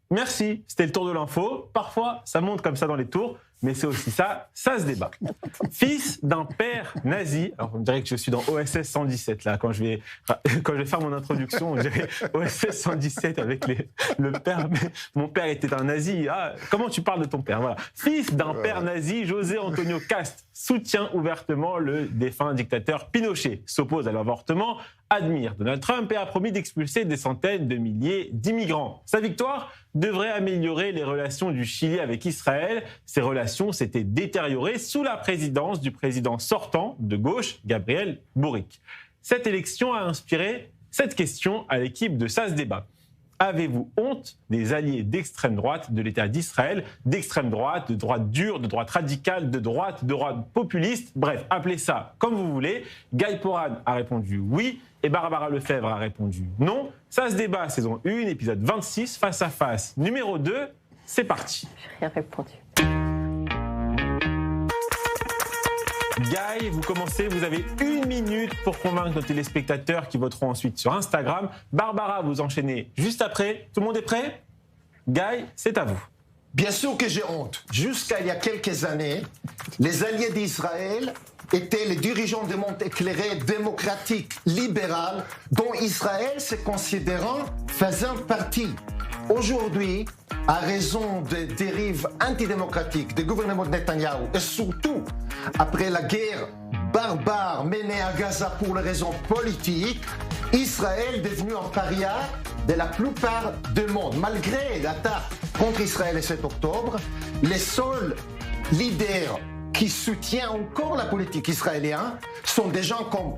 Merci, c'était le tour de l'info. Parfois, ça monte comme ça dans les tours, mais c'est aussi ça se débat. Fils d'un père nazi, alors on dirait que je suis dans OSS 117 là, quand je vais faire mon introduction, on dirait OSS 117 avec le père. Mon père était un nazi. Ah, comment tu parles de ton père? Voilà. Fils d'un père nazi, José Antonio Cast soutient ouvertement le défunt dictateur Pinochet, s'oppose à l'avortement, admire Donald Trump et a promis d'expulser des centaines de milliers d'immigrants. Sa victoire devrait améliorer les relations du Chili avec Israël. Ces relations s'étaient détériorées sous la présidence du président sortant de gauche, Gabriel Boric. Cette élection a inspiré cette question à l'équipe de Ça se débat. Avez-vous honte des alliés d'extrême droite de l'État d'Israël, d'extrême droite, de droite dure, de droite radicale, de droite populiste, bref, appelez ça comme vous voulez. Guy Poran a répondu oui et Barbara Lefebvre a répondu non. Ça se débat, saison 1, épisode 26, face à face, numéro 2, c'est parti. J'ai rien répondu. Guy, vous commencez, vous avez 1 minute pour convaincre nos téléspectateurs qui voteront ensuite sur Instagram. Barbara, vous enchaînez juste après. Tout le monde est prêt? Guy, c'est à vous. Bien sûr que j'ai honte. Jusqu'à il y a quelques années, les alliés d'Israël étaient les dirigeants du monde éclairé, démocratique, libéral, dont Israël se considérant faisant partie. Aujourd'hui, à raison des dérives antidémocratiques du gouvernement de Netanyahou et surtout après la guerre barbare menée à Gaza pour les raisons politiques, Israël est devenu un paria de la plupart du monde. Malgré l'attaque contre Israël le 7 octobre, les seuls leaders qui soutiennent encore la politique israélienne sont des gens comme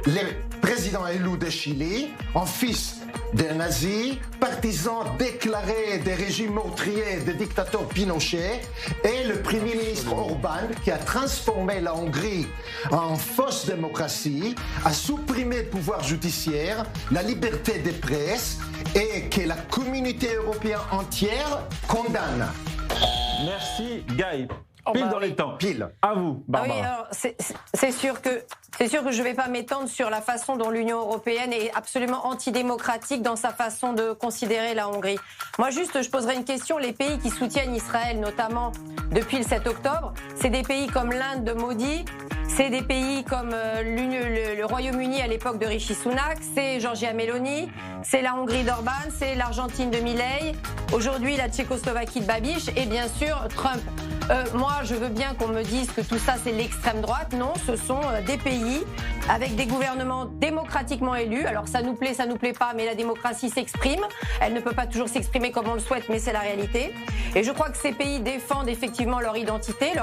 le président élu de Chili, un fils des nazis, partisan déclaré des régimes meurtriers des dictateurs Pinochet, et le Premier ministre Orbán qui a transformé la Hongrie en fausse démocratie, a supprimé le pouvoir judiciaire, la liberté de presse et que la communauté européenne entière condamne. Merci Guy. Pile dans les temps. Pile. À vous, Barbara. Oui, alors c'est sûr que je ne vais pas m'étendre sur la façon dont l'Union européenne est absolument antidémocratique dans sa façon de considérer la Hongrie. Moi, juste, je poserai une question. Les pays qui soutiennent Israël, notamment depuis le 7 octobre, c'est des pays comme l'Inde de Modi, c'est des pays comme le Royaume-Uni à l'époque de Rishi Sunak, c'est Giorgia Meloni, c'est la Hongrie d'Orban, c'est l'Argentine de Milei, aujourd'hui la Tchécoslovaquie de Babiš et bien sûr Trump. Moi, je veux bien qu'on me dise que tout ça, c'est l'extrême droite. Non, ce sont des pays avec des gouvernements démocratiquement élus. Alors, ça nous plaît pas, mais la démocratie s'exprime. Elle ne peut pas toujours s'exprimer comme on le souhaite, mais c'est la réalité. Et je crois que ces pays défendent effectivement leur identité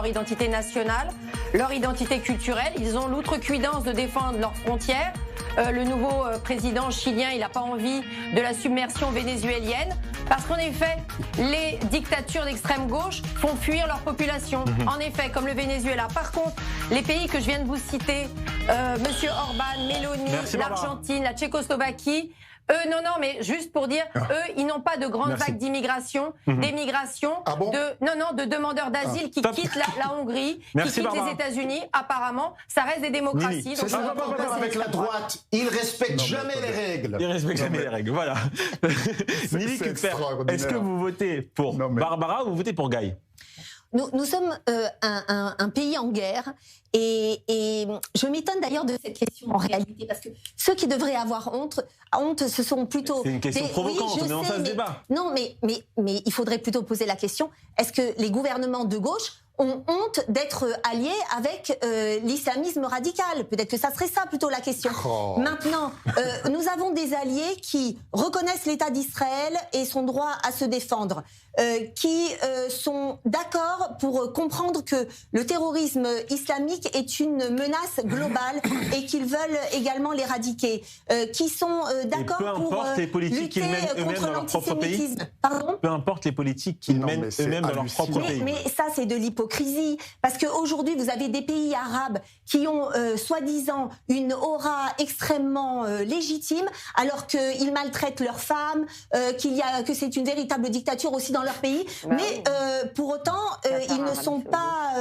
nationale, leur identité culturelle. Ils ont l'outrecuidance de défendre leurs frontières. Le nouveau président chilien, il n'a pas envie de la submersion vénézuélienne. Parce qu'en effet, les dictatures d'extrême gauche font fuir leur population. En effet, comme le Venezuela. Par contre, les pays que je viens de vous citer, Monsieur Orban, Meloni, l'Argentine, la Tchécoslovaquie, eux, non, mais juste pour dire, eux, ils n'ont pas de grande vague d'immigration, d'émigration, de demandeurs d'asile qui quittent la Hongrie, qui quittent les États-Unis. Apparemment, ça reste des démocraties. C'est ça le problème avec la droite. Ils respectent jamais les règles. Ils respectent jamais les règles, voilà. Nili Cooper, est-ce que vous votez pour Barbara ou vous votez pour Guy? Nous sommes un pays en guerre et je m'étonne d'ailleurs de cette question en réalité parce que ceux qui devraient avoir honte, ce sont plutôt... C'est une question provocante, on est en face débat. Non, mais il faudrait plutôt poser la question, est-ce que les gouvernements de gauche ont honte d'être alliés avec l'islamisme radical? Peut-être que ça serait ça plutôt la question. Maintenant, nous avons des alliés qui reconnaissent l'État d'Israël et son droit à se défendre, qui sont d'accord pour comprendre que le terrorisme islamique est une menace globale et qu'ils veulent également l'éradiquer, qui sont d'accord pour les politiques qu'ils mènent eux-mêmes dans leur propre pays. Pardon ? Peu importe les politiques qu'ils mènent eux-mêmes dans leur propre pays. Mais ça, c'est de l'hypocrisie. Parce qu'aujourd'hui, vous avez des pays arabes qui ont soi-disant une aura extrêmement légitime, alors qu'ils maltraitent leurs femmes, que c'est une véritable dictature aussi dans leur pays. Mais pour autant, ils ne sont pas...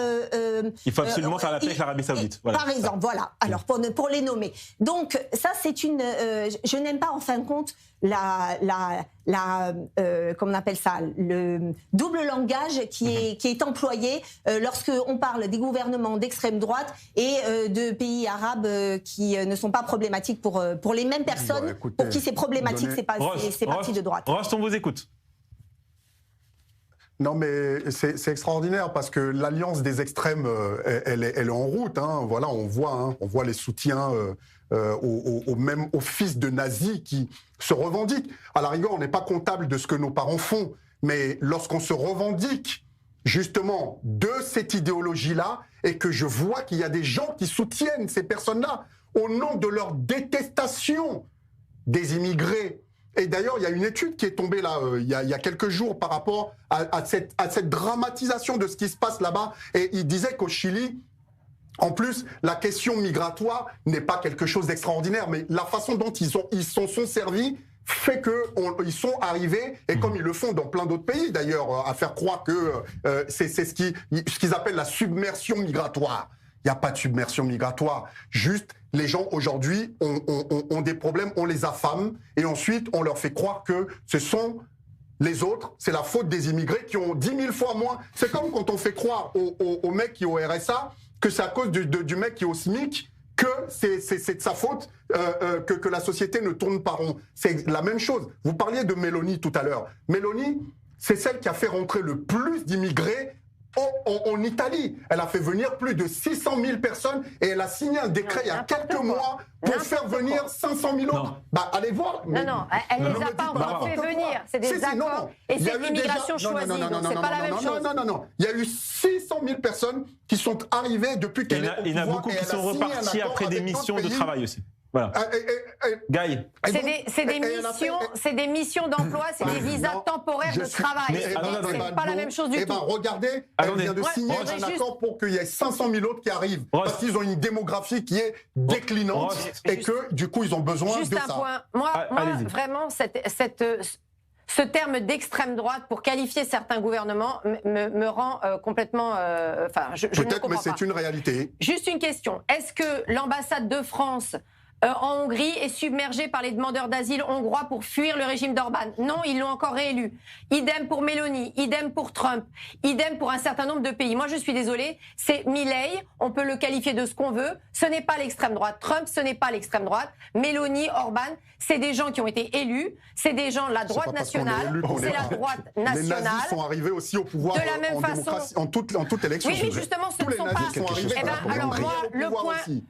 il faut absolument faire la paix avec l'Arabie Saoudite. Voilà. Par exemple, voilà. Alors, pour les nommer. Donc, ça, c'est une... je n'aime pas, en fin de compte, comment on appelle ça, le double langage qui est employé lorsque on parle des gouvernements d'extrême droite et de pays arabes qui ne sont pas problématiques pour les mêmes personnes. Écoutez, pour qui c'est problématique, c'est parti de droite. Rost, on vous écoute. Non, mais c'est extraordinaire parce que l'alliance des extrêmes, elle est en route. Hein. Voilà, on voit les soutiens aux fils de nazis qui se revendiquent. À la rigueur, on n'est pas comptable de ce que nos parents font, mais lorsqu'on se revendique justement de cette idéologie-là et que je vois qu'il y a des gens qui soutiennent ces personnes-là au nom de leur détestation des immigrés. Et d'ailleurs, il y a une étude qui est tombée là, il y a quelques jours par rapport à cette dramatisation de ce qui se passe là-bas. Et il disait qu'au Chili, en plus, la question migratoire n'est pas quelque chose d'extraordinaire, mais la façon dont ils s'en sont servis fait qu'ils sont arrivés, et comme ils le font dans plein d'autres pays d'ailleurs, à faire croire que c'est ce qu'ils appellent la submersion migratoire. Il n'y a pas de submersion migratoire. Juste, les gens aujourd'hui ont des problèmes, on les affame, et ensuite on leur fait croire que ce sont les autres, c'est la faute des immigrés qui ont 10 000 fois moins. C'est comme quand on fait croire aux mecs qui ont RSA que c'est à cause du mec qui est au SMIC que c'est de sa faute que la société ne tourne pas rond. C'est la même chose. Vous parliez de Meloni tout à l'heure. Meloni, c'est celle qui a fait rentrer le plus d'immigrés en Italie. Elle a fait venir plus de 600 000 personnes et elle a signé un décret il y a quelques mois pour faire venir 500 000 autres. Bah, allez voir. Non, elle ne les a pas encore fait venir. C'est des accords et c'est l'immigration choisie. Donc c'est pas la même chose. Non. Il y a eu 600 000 personnes qui sont arrivées depuis qu'elle est au pouvoir. Il y en a beaucoup qui sont repartis après des missions de travail aussi. Voilà. Guy. C'est des missions d'emploi, c'est des visas temporaires de travail. C'est pas la même chose du tout. Regardez, elle vient de signer un accord pour qu'il y ait 500 000 autres qui arrivent. Parce qu'ils ont une démographie qui est déclinante et que, du coup, ils ont besoin de ça. Juste un point. Moi vraiment, ce terme d'extrême droite pour qualifier certains gouvernements me rend complètement... je ne comprends pas. Peut-être, mais c'est une réalité. Juste une question. Est-ce que l'ambassade de France en Hongrie est submergée par les demandeurs d'asile hongrois pour fuir le régime d'Orban? Non, ils l'ont encore réélu. Idem pour Meloni, idem pour Trump, idem pour un certain nombre de pays. Moi, je suis désolée, c'est Milei, on peut le qualifier de ce qu'on veut, ce n'est pas l'extrême droite. Trump, ce n'est pas l'extrême droite. Meloni, Orban, c'est des gens qui ont été élus, c'est des gens, la droite nationale, c'est la droite nationale. Les nazis sont arrivés aussi au pouvoir de la même façon, en toute élection. Oui, mais justement, ce ne sont pas... alors moi,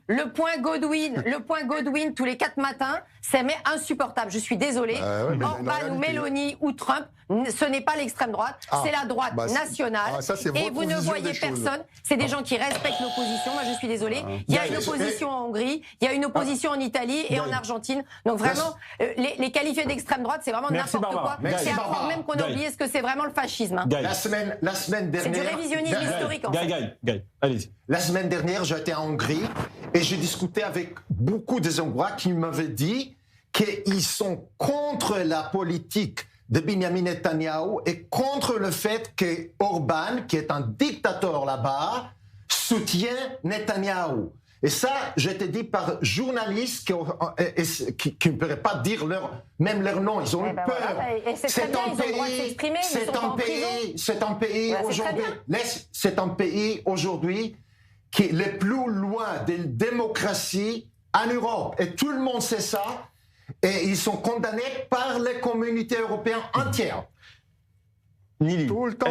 le point Godwin tous les 4 matins, c'est mais insupportable. Je suis désolée. Orban ou Meloni ou Trump, ce n'est pas l'extrême droite, c'est la droite nationale. Et vous ne voyez personne. C'est des gens qui respectent l'opposition. Moi, je suis désolée. Il y a une opposition en Hongrie, il y a une opposition en Italie et en Argentine. Donc vraiment, les qualifiés d'extrême droite, c'est vraiment n'importe quoi. C'est à croire même qu'on a oublié ce que c'est vraiment le fascisme. La semaine dernière... C'est du révisionnisme historique, en fait. Allez-y. La semaine dernière, j'étais en Hongrie et j'ai discuté avec beaucoup des Hongrois qui m'avaient dit qu'ils sont contre la politique de Benjamin Netanyahu et contre le fait que Orban, qui est un dictateur là-bas, soutient Netanyahu. Et ça, je t'ai dit par journalistes qui ne pourraient pas dire même leur nom. Ils ont eu peur. Voilà. C'est un pays aujourd'hui. C'est un pays aujourd'hui qui est le plus loin de la démocratie en Europe. Et tout le monde sait ça. Et ils sont condamnés par les communautés européennes entières. Nili, tout le temps.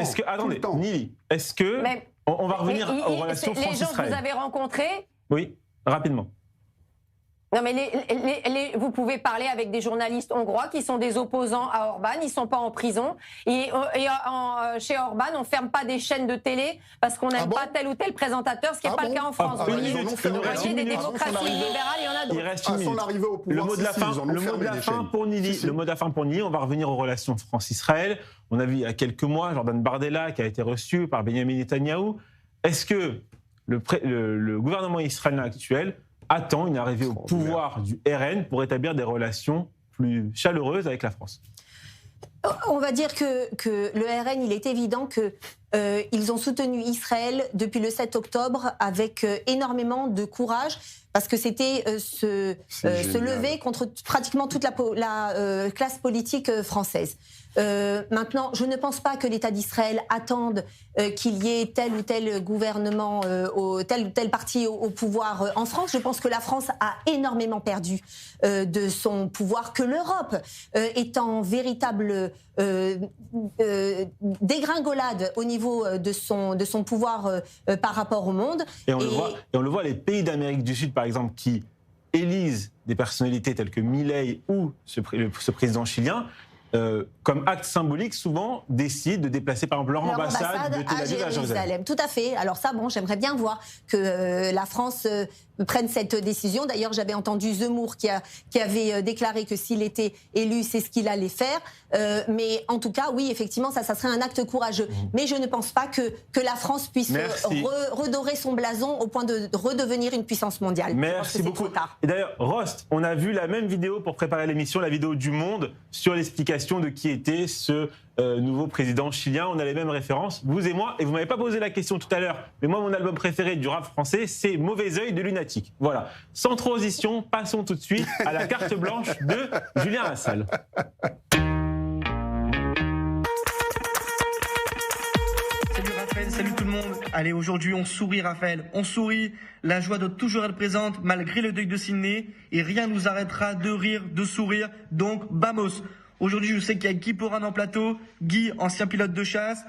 Nili, est-ce que... on va revenir aux relations France-Israël. Les gens que vous avez rencontrés... Oui, rapidement. Non, mais vous pouvez parler avec des journalistes hongrois qui sont des opposants à Orban, ils ne sont pas en prison. Chez Orban, on ne ferme pas des chaînes de télé parce qu'on n'aime pas tel ou tel présentateur, ce qui n'est pas le cas en France. Vous voyez, des démocraties libérales, il y en a d'autres. Il reste une minute. Le mot de la fin pour Nili. Le mot de la fin pour Nili, on va revenir aux relations France-Israël. On a vu il y a quelques mois Jordan Bardella qui a été reçu par Benjamin Netanyahou. Est-ce que le gouvernement israélien actuel attend une arrivée au pouvoir du RN pour établir des relations plus chaleureuses avec la France? On va dire que le RN, il est évident qu'ils ont soutenu Israël depuis le 7 octobre avec énormément de courage, parce que c'était se lever contre pratiquement toute la classe politique française. Maintenant, je ne pense pas que l'État d'Israël attende qu'il y ait tel ou tel gouvernement, tel ou tel parti au pouvoir en France. Je pense que la France a énormément perdu de son pouvoir, que l'Europe est en véritable dégringolade au niveau de son pouvoir par rapport au monde. Et on le voit, les pays d'Amérique du Sud, par exemple, qui élisent des personnalités telles que Milei ou ce président chilien, comme acte symbolique, souvent décident de déplacer par exemple leur ambassade de Tel Aviv à Jérusalem. Tout à fait. Alors ça, j'aimerais bien voir que la France prenne cette décision. D'ailleurs, j'avais entendu Zemmour qui avait déclaré que s'il était élu, c'est ce qu'il allait faire. Mais en tout cas, oui, effectivement, ça serait un acte courageux. Mais je ne pense pas que la France puisse redorer son blason au point de redevenir une puissance mondiale. Merci beaucoup. Et d'ailleurs, Rost, on a vu la même vidéo pour préparer l'émission, la vidéo du Monde, sur l'explication de qui était ce nouveau président chilien. On a les mêmes références, vous et moi. Et vous ne m'avez pas posé la question tout à l'heure, mais moi, mon album préféré du rap français, c'est Mauvais Oeil de Lunatique. Voilà. Sans transition, passons tout de suite à la carte blanche de Julien Lassalle. Salut Raphaël, salut tout le monde. Allez, aujourd'hui, on sourit Raphaël, on sourit. La joie doit toujours être présente malgré le deuil de Sydney et rien ne nous arrêtera de rire, de sourire. Donc, vamos. Aujourd'hui, je sais qu'il y a Guy Porin en plateau, Guy, ancien pilote de chasse.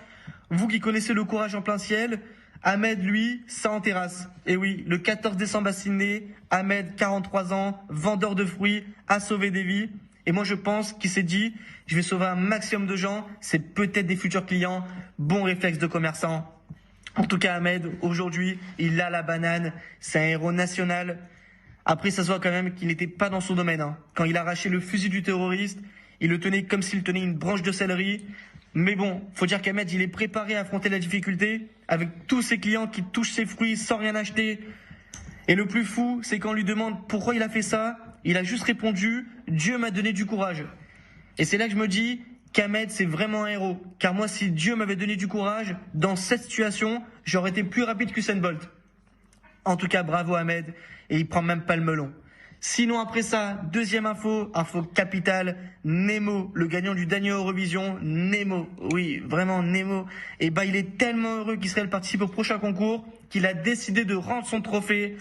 Vous qui connaissez le courage en plein ciel, Ahmed, lui, ça en terrasse. Et oui, le 14 décembre à Sydney, Ahmed, 43 ans, vendeur de fruits, a sauvé des vies. Et moi, je pense qu'il s'est dit, je vais sauver un maximum de gens, c'est peut-être des futurs clients. Bon réflexe de commerçant. En tout cas, Ahmed, aujourd'hui, il a la banane. C'est un héros national. Après, ça se voit quand même qu'il n'était pas dans son domaine. Hein. Quand il a arraché le fusil du terroriste, il le tenait comme s'il tenait une branche de céleri. Mais bon, faut dire qu'Ahmed, il est préparé à affronter la difficulté avec tous ses clients qui touchent ses fruits sans rien acheter. Et le plus fou, c'est quand on lui demande pourquoi il a fait ça, il a juste répondu « Dieu m'a donné du courage ». Et c'est là que je me dis qu'Ahmed, c'est vraiment un héros. Car moi, si Dieu m'avait donné du courage, dans cette situation, j'aurais été plus rapide qu'Usain Bolt. En tout cas, bravo Ahmed, et il prend même pas le melon. Sinon, après ça, deuxième info capitale, Nemo, le gagnant du dernier Eurovision, Nemo, oui, vraiment Nemo, et bah il est tellement heureux qu'Israël participe au prochain concours qu'il a décidé de rendre son trophée.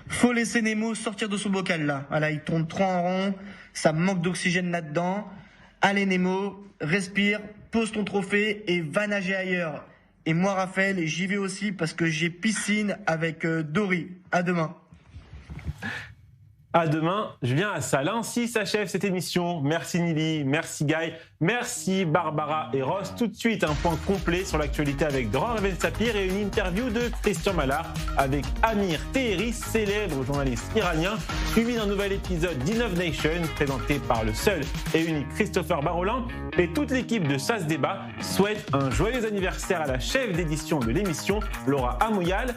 Faut laisser Nemo sortir de son bocal là. Voilà, il tourne trop en rond, ça manque d'oxygène là-dedans. Allez Nemo, respire, pose ton trophée et va nager ailleurs. Et moi Raphaël, j'y vais aussi parce que j'ai piscine avec Dory. À demain. À demain, Julien Assal. Ainsi s'achève cette émission. Merci Nili, merci Guy, merci Barbara et Ross. Tout de suite, un point complet sur l'actualité avec Doran Raven-Sapir et une interview de Christian Mallard avec Amir Teheri, célèbre journaliste iranien, suivi d'un nouvel épisode d'Inov Nation présenté par le seul et unique Christopher Barolin. Et toute l'équipe de Ça se débat souhaite un joyeux anniversaire à la chef d'édition de l'émission, Laura Amouyal.